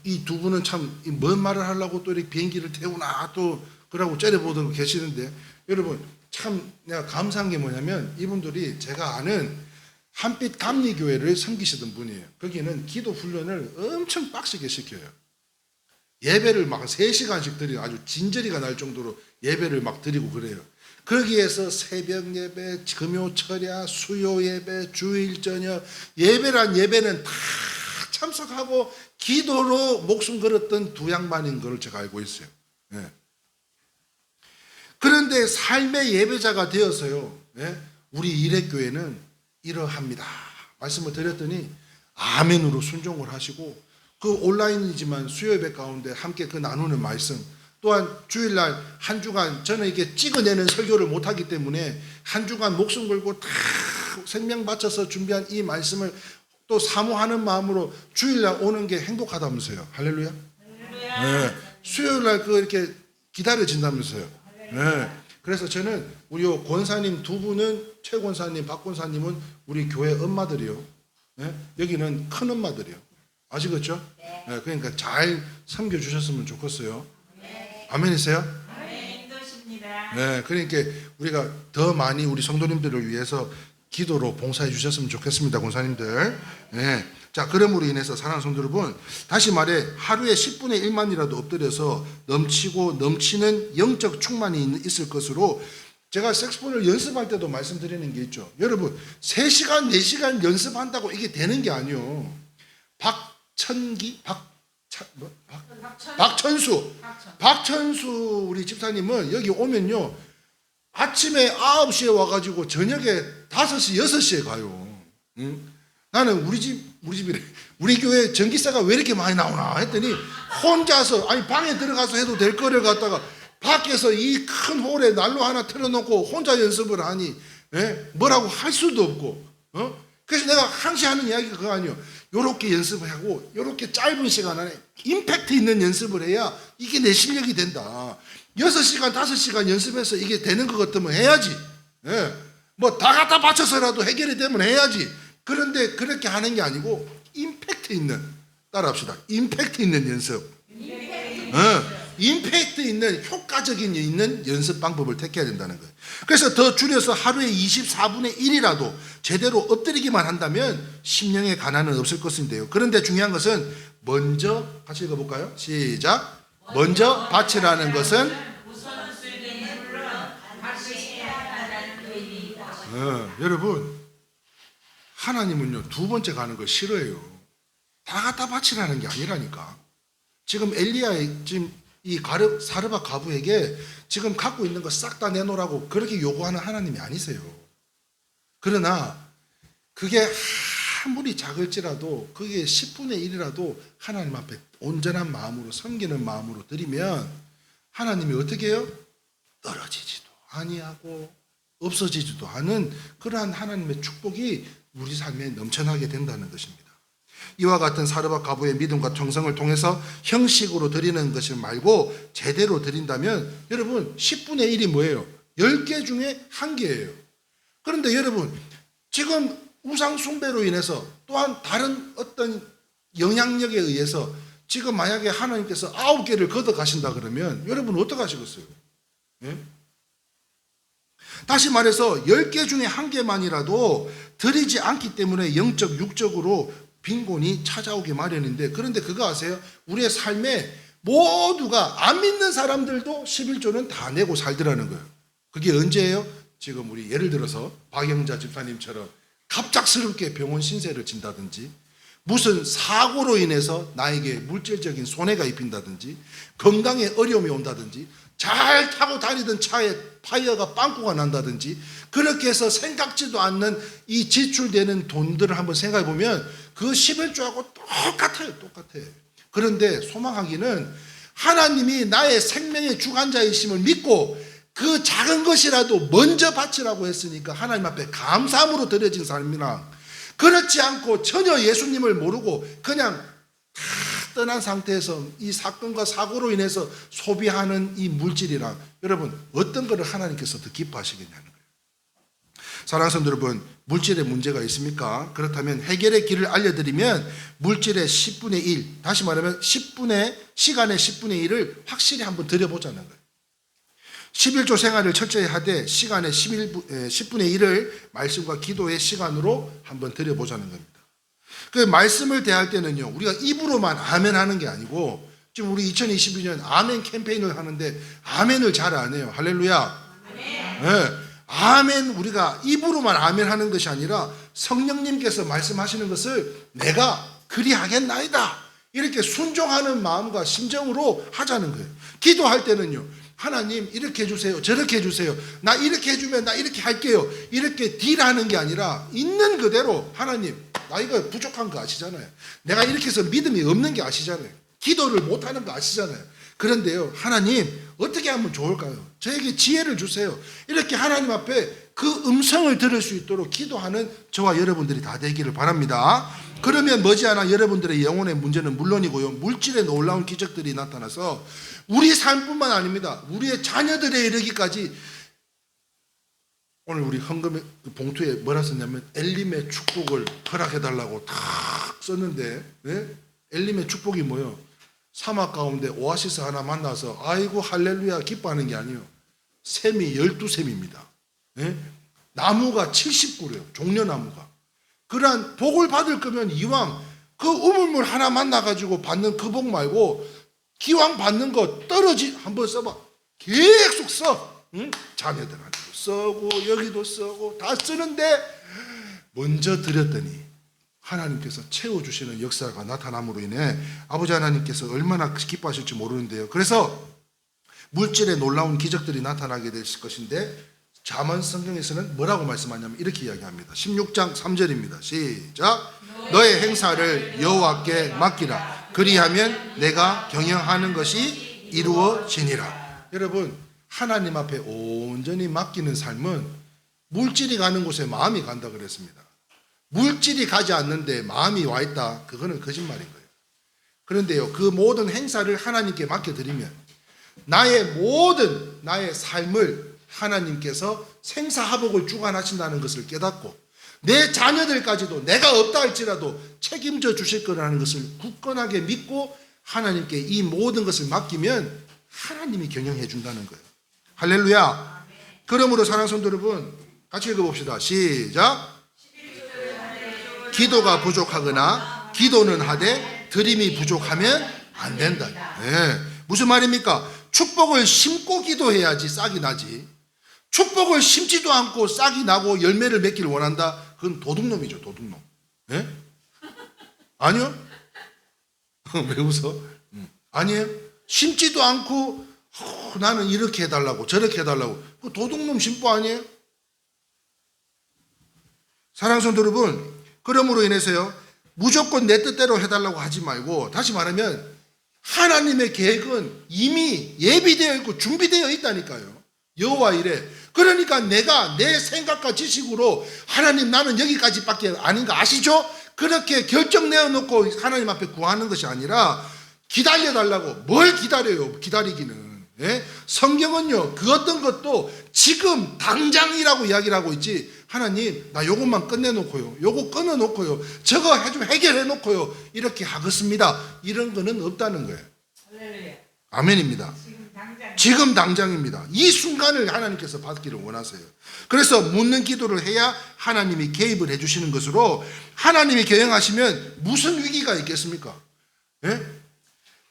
이 두 분은 참 뭔 말을 하려고 또 이렇게 비행기를 태우나 또 그러고 째려보던 계시는데, 여러분 참 내가 감사한 게 뭐냐면 이분들이 제가 아는 한빛 감리교회를 섬기시던 분이에요. 거기는 기도 훈련을 엄청 빡세게 시켜요. 예배를 막 3시간씩 드리고 아주 진저리가 날 정도로 예배를 막 드리고 그래요. 거기에서 새벽 예배, 금요 철야, 수요 예배, 주일 저녁 예배란 예배는 다 참석하고 기도로 목숨 걸었던 두 양반인 걸 제가 알고 있어요. 네. 그런데 삶의 예배자가 되어서요, 네? 우리 일회교회는 이러합니다 말씀을 드렸더니 아멘으로 순종을 하시고, 그 온라인이지만 수요예배 가운데 함께 그 나누는 말씀, 또한 주일날 한 주간 저는 이게 찍어내는 설교를 못하기 때문에 한 주간 목숨 걸고 다 생명 바쳐서 준비한 이 말씀을 또 사모하는 마음으로 주일날 오는 게 행복하다면서요. 할렐루야. 네. 수요일날 이렇게 기다려진다면서요. 네. 그래서 저는 우리 권사님 두 분은 최 권사님, 박 권사님은 우리 교회 엄마들이요. 네? 여기는 큰 엄마들이요. 아시겠죠? 네. 그러니까 잘 섬겨주셨으면 좋겠어요. 아멘이세요? 네, 그러니까 우리가 더 많이 우리 성도님들을 위해서 기도로 봉사해 주셨으면 좋겠습니다, 권사님들. 네. 자, 그러므로 인해서 사랑하는 성도 여러분, 다시 말해 하루에 10분의 1만이라도 엎드려서 넘치고 넘치는 영적 충만이 있을 것으로 제가 색소폰을 연습할 때도 말씀드리는 게 있죠. 여러분, 3시간, 4시간 연습한다고 이게 되는 게 아니요. 박천수 우리 집사님은 여기 오면요, 아침에 9시에 와가지고 저녁에 5시, 6시에 가요. 응? 나는 우리 교회 전기세가 왜 이렇게 많이 나오나 했더니 혼자서, 아니 방에 들어가서 해도 될 거를 갖다가 밖에서 이 큰 홀에 난로 하나 틀어놓고 혼자 연습을 하니, 예? 뭐라고 할 수도 없고, 그래서 내가 항상 하는 이야기가 그거 아니에요. 요렇게 연습을 하고 요렇게 짧은 시간 안에 임팩트 있는 연습을 해야 이게 내 실력이 된다. 6시간 5시간 연습해서 이게 되는 것 같으면 해야지. 예. 뭐 다 갖다 바쳐서라도 해결이 되면 해야지. 그런데 그렇게 하는 게 아니고 임팩트 있는, 따라합시다. 임팩트 있는 연습. 임팩트 있는 효과적인 있는 연습 방법을 택해야 된다는 거예요. 그래서 더 줄여서 하루에 24분의 1이라도 제대로 엎드리기만 한다면 심령의 가난은 없을 것인데요. 그런데 중요한 것은 먼저 같이 읽어볼까요? 시작. 먼저 바치라는 것은 여러분, 하나님은요 2번째 가는 걸 싫어해요. 다 갖다 바치라는 게 아니라니까. 지금 엘리야의 지금 이 사르밧 과부에게 지금 갖고 있는 거 싹 다 내놓으라고 그렇게 요구하는 하나님이 아니세요. 그러나 그게 아무리 작을지라도 그게 10분의 1이라도 하나님 앞에 온전한 마음으로 섬기는 마음으로 드리면 하나님이 어떻게 해요? 떨어지지도 아니하고 없어지지도 않은 그러한 하나님의 축복이 우리 삶에 넘쳐나게 된다는 것입니다. 이와 같은 사르밧 과부의 믿음과 정성을 통해서 형식으로 드리는 것을 말고 제대로 드린다면 여러분 10분의 1이 뭐예요? 10개 중에 1개예요. 그런데 여러분 지금 우상 숭배로 인해서 또한 다른 어떤 영향력에 의해서 지금 만약에 하나님께서 9개를 걷어 가신다 그러면 여러분 어떻게 하시겠어요? 예? 다시 말해서 10개 중에 1개만이라도 드리지 않기 때문에 영적 육적으로 빈곤이 찾아오기 마련인데, 그런데 그거 아세요? 우리의 삶에 모두가 안 믿는 사람들도 11조는 다 내고 살더라는 거예요. 그게 언제예요? 지금 우리 예를 들어서 박영자 집사님처럼 갑작스럽게 병원 신세를 진다든지, 무슨 사고로 인해서 나에게 물질적인 손해가 입힌다든지, 건강에 어려움이 온다든지, 잘 타고 다니던 차에 파이어가 빵꾸가 난다든지, 그렇게 해서 생각지도 않는 이 지출되는 돈들을 한번 생각해 보면 그 11조하고 똑같아요. 그런데 소망하기는 하나님이 나의 생명의 주관자이심을 믿고 그 작은 것이라도 먼저 바치라고 했으니까 하나님 앞에 감사함으로 드려진 삶이나, 그렇지 않고 전혀 예수님을 모르고 그냥 다 떠난 상태에서 이 사건과 사고로 인해서 소비하는 이 물질이랑 여러분 어떤 것을 하나님께서 더 기뻐하시겠냐는 거예요. 사랑하는 성도 여러분, 물질에 문제가 있습니까? 그렇다면 해결의 길을 알려드리면 물질의 10분의 1, 다시 말하면 시간의 10분의 1을 확실히 한번 드려보자는 거예요. 11조 생활을 철저히 하되 시간의 10분의 1을 말씀과 기도의 시간으로 한번 드려보자는 겁니다. 그 말씀을 대할 때는요, 우리가 입으로만 아멘 하는 게 아니고, 지금 우리 2022년 아멘 캠페인을 하는데 아멘을 잘 안 해요. 할렐루야. 네. 아멘, 우리가 입으로만 아멘 하는 것이 아니라 성령님께서 말씀하시는 것을 내가 그리하겠나이다, 이렇게 순종하는 마음과 심정으로 하자는 거예요. 기도할 때는요, 하나님 이렇게 해주세요, 저렇게 해주세요, 나 이렇게 해주면 나 이렇게 할게요, 이렇게 딜하는 게 아니라 있는 그대로 하나님 나 이거 부족한 거 아시잖아요. 내가 이렇게 해서 믿음이 없는 게 아시잖아요. 기도를 못하는 거 아시잖아요. 그런데요, 하나님 어떻게 하면 좋을까요? 저에게 지혜를 주세요. 이렇게 하나님 앞에 그 음성을 들을 수 있도록 기도하는 저와 여러분들이 다 되기를 바랍니다. 그러면 머지않아 여러분들의 영혼의 문제는 물론이고요, 물질의 놀라운 기적들이 나타나서 우리 삶뿐만 아닙니다. 우리의 자녀들에 이르기까지. 오늘 우리 헌금의 봉투에 뭐라 썼냐면 엘림의 축복을 허락해달라고 탁 썼는데, 네? 엘림의 축복이 뭐예요? 사막 가운데 오아시스 하나 만나서 아이고 할렐루야 기뻐하는 게 아니에요. 샘이 12샘입니다. 네? 나무가 70그루예요. 종려나무가. 그러한 복을 받을 거면 이왕 그 우물물 하나 만나가지고 받는 그 복 말고 기왕 받는 거 한번 써봐. 계속 써. 응? 자녀들한테도 써고 여기도 써고 다 쓰는데 먼저 드렸더니 하나님께서 채워주시는 역사가 나타남으로 인해 아버지 하나님께서 얼마나 기뻐하실지 모르는데요. 그래서 물질의 놀라운 기적들이 나타나게 될 것인데, 잠언 성경에서는 뭐라고 말씀하냐면 이렇게 이야기합니다. 16장 3절입니다. 시작. 너의 행사를 여호와께 맡기라. 그리하면 내가 경영하는 것이 이루어지니라. 여러분, 하나님 앞에 온전히 맡기는 삶은 물질이 가는 곳에 마음이 간다 그랬습니다. 물질이 가지 않는데 마음이 와 있다, 그거는 거짓말인 거예요. 그런데요, 그 모든 행사를 하나님께 맡겨드리면 나의 삶을 하나님께서 생사화복을 주관하신다는 것을 깨닫고 내 자녀들까지도 내가 없다 할지라도 책임져 주실 거라는 것을 굳건하게 믿고 하나님께 이 모든 것을 맡기면 하나님이 경영해 준다는 거예요. 할렐루야. 그러므로 사랑하는 성도 여러분, 같이 읽어봅시다. 시작. 기도가 부족하거나 기도는 하되 드림이 부족하면 안 된다. 네. 무슨 말입니까? 축복을 심고 기도해야지 싹이 나지. 축복을 심지도 않고 싹이 나고 열매를 맺기를 원한다? 그건 도둑놈이죠, 도둑놈. 네? 아니요? 왜 웃어? 아니에요? 심지도 않고 나는 이렇게 해달라고 저렇게 해달라고, 그 도둑놈 심보 아니에요? 사랑하는 성도 여러분, 그러므로 인해서요, 무조건 내 뜻대로 해달라고 하지 말고, 다시 말하면 하나님의 계획은 이미 예비되어 있고 준비되어 있다니까요. 여호와 이래. 그러니까 내가 내 생각과 지식으로 하나님 나는 여기까지밖에 아닌가 아시죠? 그렇게 결정 내어놓고 하나님 앞에 구하는 것이 아니라 기다려달라고. 뭘 기다려요? 기다리기는. 예? 성경은요, 그 어떤 것도 지금 당장이라고 이야기를 하고 있지, 하나님 나 요것만 끝내놓고요, 요거 끊어놓고요, 저거 좀 해결해놓고요 이렇게 하겠습니다, 이런 거는 없다는 거예요. 아멘입니다. 지금 당장입니다. 이 순간을 하나님께서 받기를 원하세요. 그래서 묻는 기도를 해야 하나님이 개입을 해주시는 것으로, 하나님이 경영하시면 무슨 위기가 있겠습니까? 예?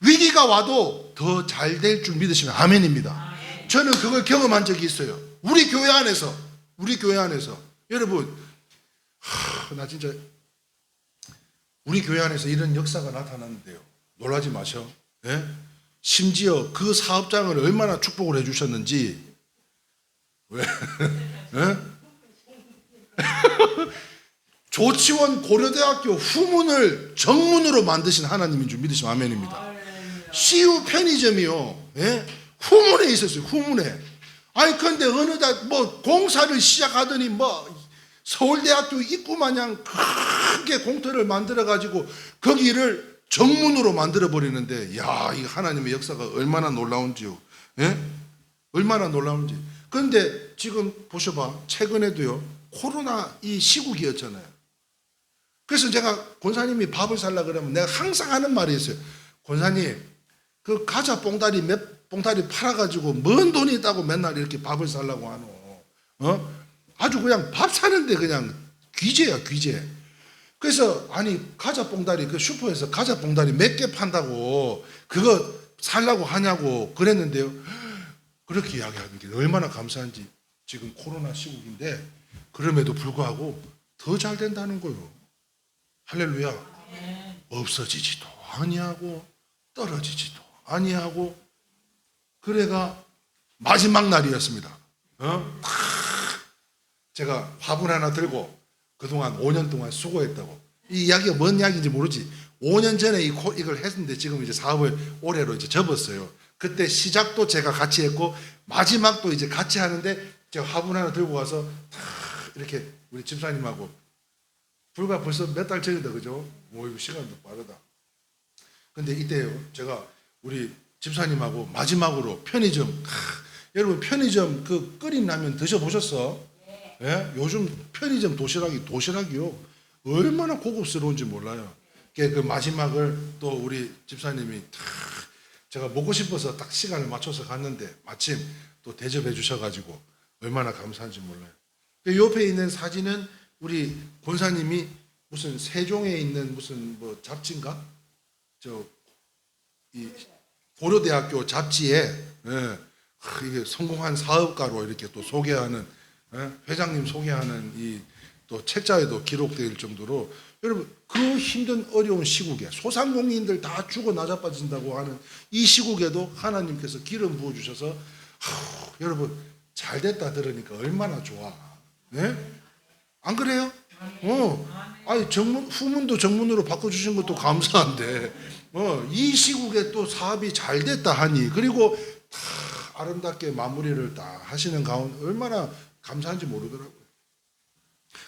위기가 와도 더 잘 될 줄 믿으시면 아멘입니다. 저는 그걸 경험한 적이 있어요. 우리 교회 안에서 여러분, 나 진짜 우리 교회 안에서 이런 역사가 나타났는데요, 놀라지 마셔. 예? 심지어 그 사업장을 얼마나 축복을 해주셨는지. 왜? 예? 조치원 고려대학교 후문을 정문으로 만드신 하나님인 줄 믿으시면 아멘입니다. CU 편의점이요, 예? 후문에 있었어요. 후문에. 아니 그런데 어느덧 공사를 시작하더니 서울대학교 입구 마냥 크게 공터를 만들어 가지고 거기를 정문으로 만들어 버리는데, 야, 이 하나님의 역사가 얼마나 놀라운지요. 예? 얼마나 놀라운지. 그런데 지금 보셔봐, 최근에도요, 코로나 이 시국이었잖아요. 그래서 제가 권사님이 밥을 살라 그러면 내가 항상 하는 말이 있어요. 권사님, 그 과자 뽕다리 몇 뽕다리 팔아가지고 뭔 돈이 있다고 맨날 이렇게 밥을 살라고 하노? 아주 그냥 밥 사는데 그냥 귀재야, 귀재. 그래서 아니 과자 뽕다리 그 슈퍼에서 과자 뽕다리 몇 개 판다고 그거 살라고 하냐고 그랬는데요. 그렇게 이야기하는 게 얼마나 감사한지. 지금 코로나 시국인데 그럼에도 불구하고 더 잘 된다는 거예요. 할렐루야. 없어지지도 아니하고 떨어지지도 아니하고. 그래가 마지막 날이었습니다. 제가 화분 하나 들고 그동안 5년 동안 수고했다고. 이 이야기가 뭔 이야기인지 모르지. 5년 전에 이걸 했는데 지금 이제 사업을 올해로 이제 접었어요. 그때 시작도 제가 같이 했고 마지막도 이제 같이 하는데 제가 화분 하나 들고 가서 탁 이렇게 우리 집사님하고 불과 벌써 몇 달 전이다, 그죠? 뭐 이거 시간도 빠르다. 근데 이때요, 제가 우리 집사님하고 마지막으로 편의점, 여러분 편의점 그 끓인 라면 드셔보셨어? 예? 요즘 편의점 도시락이요. 얼마나 고급스러운지 몰라요. 그 마지막을 또 우리 집사님이 탁 제가 먹고 싶어서 딱 시간을 맞춰서 갔는데 마침 또 대접해 주셔가지고 얼마나 감사한지 몰라요. 그 옆에 있는 사진은 우리 권사님이 무슨 세종에 있는 무슨 뭐 잡지인가? 이 고려대학교 잡지에 예, 이게 성공한 사업가로 이렇게 또 소개하는 회장님 소개하는 이 또 책자에도 기록될 정도로 여러분 그 힘든 어려운 시국에 소상공인들 다 죽어 나자빠진다고 하는 이 시국에도 하나님께서 기름 부어 주셔서 여러분 잘 됐다 들으니까 얼마나 좋아. 네? 안 그래요? 아니 후문도 정문으로 바꿔주신 것도 감사한데 이 시국에 또 사업이 잘 됐다 하니 그리고 다 아름답게 마무리를 다 하시는 가운데 얼마나 감사한지 모르더라고요.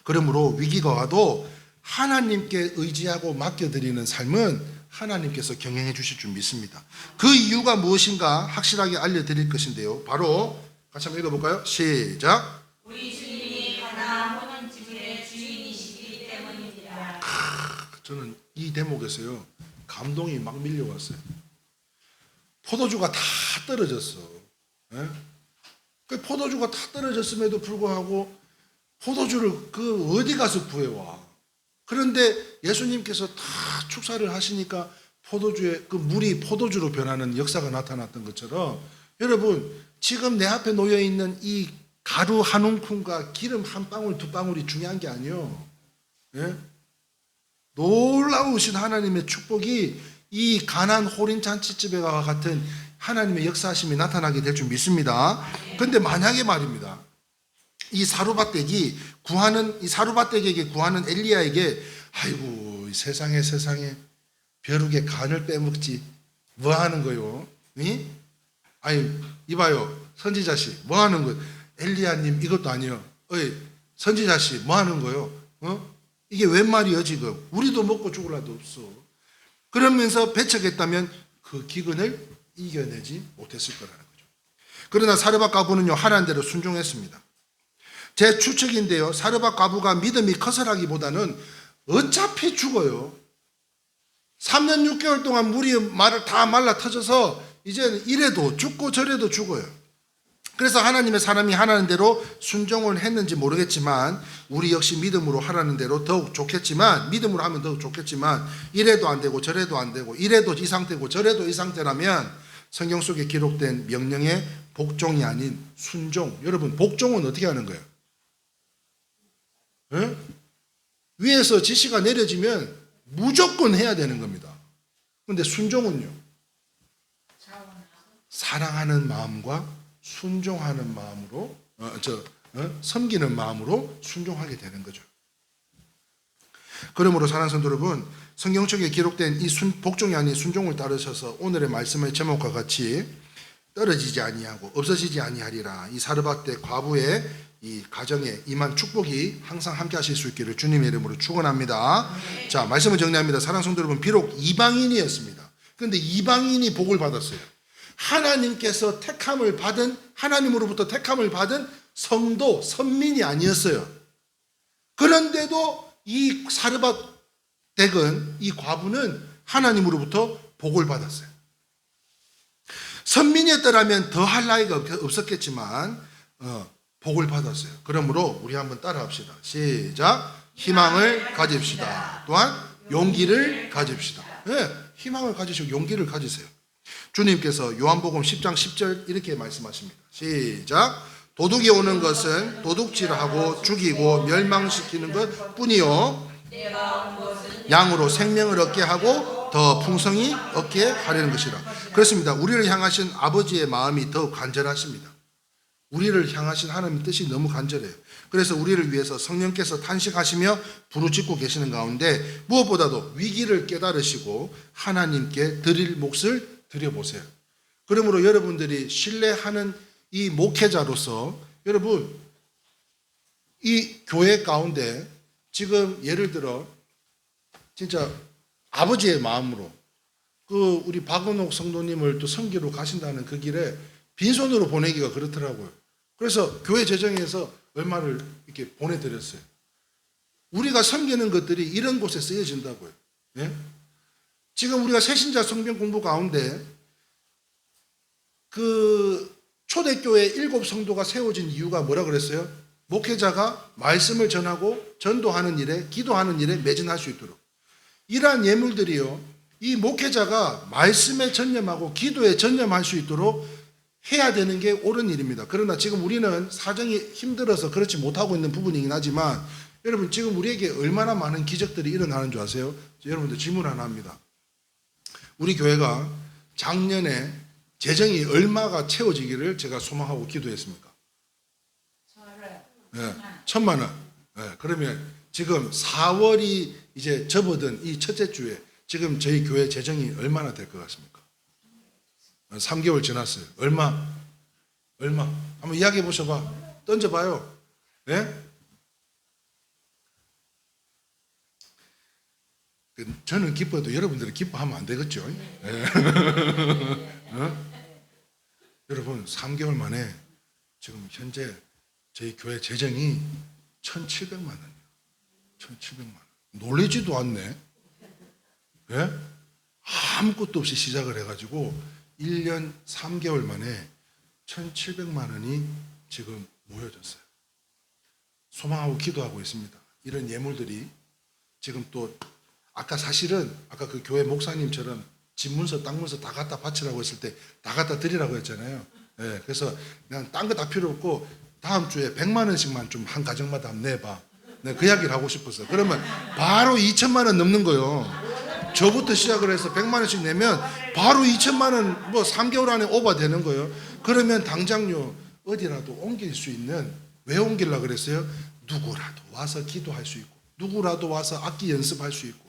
그러므로 위기가 와도 하나님께 의지하고 맡겨드리는 삶은 하나님께서 경영해 주실 줄 믿습니다. 그 이유가 무엇인가 확실하게 알려드릴 것인데요. 바로 같이 한번 읽어볼까요? 시작. 우리 주님이 가나안 혼인집의 주인이시기 때문입니다. 저는 이 대목에서요 감동이 막 밀려왔어요. 포도주가 다 떨어졌어. 예? 그 포도주가 다 떨어졌음에도 불구하고 포도주를 그 어디 가서 구해와. 그런데 예수님께서 다 축사를 하시니까 포도주의 그 물이 포도주로 변하는 역사가 나타났던 것처럼 여러분 지금 내 앞에 놓여 있는 이 가루 한 움큼과 기름 한 방울 두 방울이 중요한 게 아니요. 예? 놀라우신 하나님의 축복이 이 가나안 호린 잔치집과 같은 하나님의 역사하심이 나타나게 될 줄 믿습니다. 그런데 만약에 말입니다. 이 사루밧댁이 이 사루밧댁에게 구하는 엘리야에게 아이고 세상에 벼룩의 간을 빼먹지 뭐 하는 거요? 이? 아니 이봐요 선지자씨 뭐 하는 거요? 엘리야님 이것도 아니요. 선지자씨 뭐 하는 거요? 이게 웬 말이요 지금? 우리도 먹고 죽을 날도 없어. 그러면서 배척했다면 그 기근을 이겨내지 못했을 거라는 거죠. 그러나 사르밧 과부는요 하라는 대로 순종했습니다. 제 추측인데요. 사르밧 과부가 믿음이 커서라기보다는 어차피 죽어요. 3년 6개월 동안 물이 다 말라 터져서 이제는 이래도 죽고 저래도 죽어요. 그래서 하나님의 사람이 하라는 대로 순종을 했는지 모르겠지만 우리 역시 믿음으로 하라는 대로 더욱 좋겠지만 믿음으로 하면 더욱 좋겠지만 이래도 안 되고 저래도 안 되고 이래도 이 상태고 저래도 이 상태라면 성경 속에 기록된 명령의 복종이 아닌 순종. 여러분 복종은 어떻게 하는 거예요? 예? 위에서 지시가 내려지면 무조건 해야 되는 겁니다. 그런데 순종은요? 사랑하는 마음과 순종하는 마음으로 섬기는 마음으로 순종하게 되는 거죠. 그러므로 사랑하는 성도 여러분, 성경 속에 기록된 이 복종이 아닌 순종을 따르셔서 오늘의 말씀의 제목과 같이 떨어지지 아니하고 없어지지 아니하리라. 이 사르밧댁 과부의 이 가정에 임한 축복이 항상 함께 하실 수 있기를 주님의 이름으로 축원합니다. 자, 말씀을 정리합니다. 사랑하는 성도 여러분, 비록 이방인이었습니다. 그런데 이방인이 복을 받았어요. 하나님께서 하나님으로부터 택함을 받은 성도, 선민이 아니었어요. 그런데도 이 사르밧댁은, 이 과부는 하나님으로부터 복을 받았어요. 선민이었더라면 더 할 나위가 없었겠지만 복을 받았어요. 그러므로 우리 한번 따라합시다. 시작. 희망을 가집시다. 또한 용기를 가집시다. 네, 희망을 가지시고 용기를 가지세요. 주님께서 요한복음 10장 10절 이렇게 말씀하십니다. 시작. 도둑이 오는 것은 도둑질하고 죽이고 멸망시키는 것 뿐이요 양으로 생명을 얻게 하고 더 풍성히 얻게 하려는 것이라. 그렇습니다. 우리를 향하신 아버지의 마음이 더욱 간절하십니다. 우리를 향하신 하나님의 뜻이 너무 간절해요. 그래서 우리를 위해서 성령께서 탄식하시며 부르짖고 계시는 가운데 무엇보다도 위기를 깨달으시고 하나님께 드릴 몫을 드려보세요. 그러므로 여러분들이 신뢰하는 이 목회자로서 여러분 이 교회 가운데 지금 예를 들어 진짜 아버지의 마음으로 그 우리 박은옥 성도님을 또 섬기러 가신다는 그 길에 빈손으로 보내기가 그렇더라고요. 그래서 교회 재정에서 얼마를 이렇게 보내드렸어요. 우리가 섬기는 것들이 이런 곳에 쓰여진다고요. 예? 지금 우리가 새신자 성경 공부 가운데 그 초대교회 7성도가 세워진 이유가 뭐라 그랬어요? 목회자가 말씀을 전하고 전도하는 일에 기도하는 일에 매진할 수 있도록. 이러한 예물들이요, 이 목회자가 말씀에 전념하고 기도에 전념할 수 있도록 해야 되는 게 옳은 일입니다. 그러나 지금 우리는 사정이 힘들어서 그렇지 못하고 있는 부분이긴 하지만 여러분 지금 우리에게 얼마나 많은 기적들이 일어나는 줄 아세요? 여러분들 질문 하나 합니다. 우리 교회가 작년에 재정이 얼마가 채워지기를 제가 소망하고 기도했습니까? 네, 1,000만 원. 네, 그러면 지금 4월이 이제 접어든 이 첫째 주에 지금 저희 교회 재정이 얼마나 될 것 같습니까? 3개월 지났어요. 얼마? 한번 이야기해 보셔봐. 던져봐요. 네? 저는 기뻐도 여러분들이 기뻐하면 안 되겠죠? 네. 어? 여러분 3개월 만에 지금 현재 저희 교회 재정이 1,700만 원이에요. 1,700만 원. 놀라지도 않네. 예? 아무것도 없이 시작을 해가지고 1년 3개월 만에 1,700만 원이 지금 모여졌어요. 소망하고 기도하고 있습니다. 이런 예물들이 지금 또 아까 사실은 아까 그 교회 목사님처럼 집문서 땅문서 다 갖다 바치라고 했을 때 다 갖다 드리라고 했잖아요. 예, 그래서 그냥 딴 거 다 필요 없고 다음 주에 100만 원씩만 좀 한 가정마다 한번 내봐. 내가 그 이야기를 하고 싶었어요. 그러면 바로 2천만 원 넘는 거예요. 저부터 시작을 해서 100만 원씩 내면 바로 2천만 원 뭐 3개월 안에 오버 되는 거예요. 그러면 당장요 어디라도 옮길 수 있는, 왜 옮기려고 그랬어요? 누구라도 와서 기도할 수 있고, 누구라도 와서 악기 연습할 수 있고,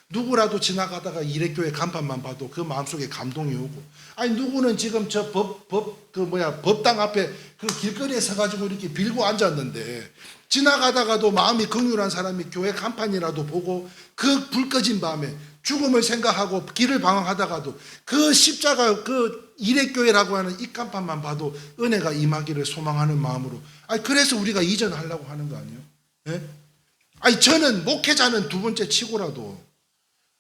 누구라도 지나가다가 이래교회 간판만 봐도 그 마음속에 감동이 오고, 아니 누구는 지금 저 법당 앞에 그 길거리에 서가지고 이렇게 빌고 앉았는데 지나가다가도 마음이 긍휼한 사람이 교회 간판이라도 보고 그 불 꺼진 밤에 죽음을 생각하고 길을 방황하다가도 그 십자가 그 이래교회라고 하는 이 간판만 봐도 은혜가 임하기를 소망하는 마음으로, 아니 그래서 우리가 이전하려고 하는 거 아니에요? 예? 아니 저는 목회자는 두 번째 치고라도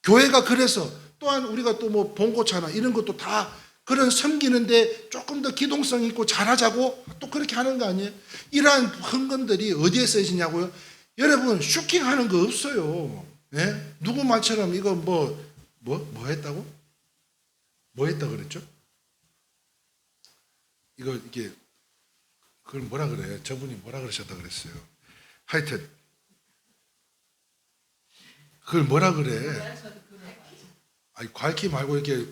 교회가 그래서 또한 우리가 또 뭐 봉고차나 이런 것도 다 그런 섬기는데 조금 더 기동성 있고 잘하자고 또 그렇게 하는 거 아니에요? 이러한 헌금들이 어디에 쓰여지냐고요? 여러분 슈킹하는 거 없어요. 예? 누구 말처럼 이거 뭐 했다고? 뭐 했다 그랬죠? 이게 그걸 뭐라 그래요? 저분이 뭐라 그러셨다 그랬어요? 하여튼 그걸 뭐라 그래? 아니 괄키 말고 이렇게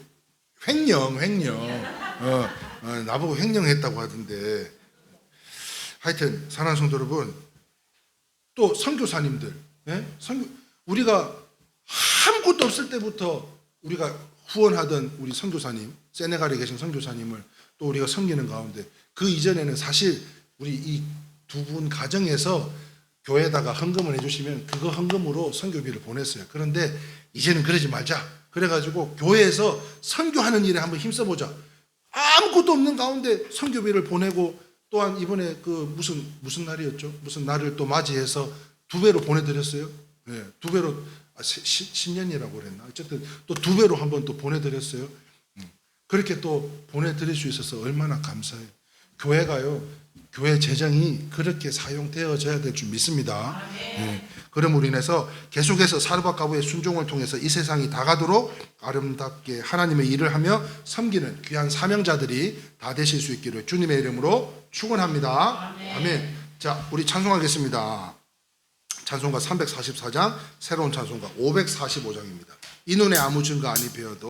횡령 나보고 횡령했다고 하던데, 하여튼 사랑하는 성도 여러분, 또 선교사님들, 예? 우리가 아무것도 없을 때부터 우리가 후원하던 우리 선교사님, 세네갈에 계신 선교사님을 또 우리가 섬기는 가운데, 그 이전에는 사실 우리 이 두 분 가정에서 교회에다가 헌금을 해주시면 그거 헌금으로 선교비를 보냈어요. 그런데 이제는 그러지 말자. 그래가지고 교회에서 선교하는 일에 한번 힘써보자. 아무것도 없는 가운데 선교비를 보내고, 또한 이번에 그 무슨 날이었죠? 무슨 날을 또 맞이해서 2배로 보내드렸어요. 네, 2배로 10년이라고 그랬나? 어쨌든 또 2배로 한번 또 보내드렸어요. 그렇게 또 보내드릴 수 있어서 얼마나 감사해요. 교회가요, 교회 재정이 그렇게 사용되어져야 될 줄 믿습니다. 네. 그럼으로 인해서 계속해서 사르밧가부의 순종을 통해서 이 세상이 다 가도록 아름답게 하나님의 일을 하며 섬기는 귀한 사명자들이 다 되실 수 있기를 주님의 이름으로 축원합니다. 아멘. 자, 우리 찬송하겠습니다. 찬송가 344장, 새로운 찬송가 545장입니다. 이 눈에 아무 증거 아니 베어도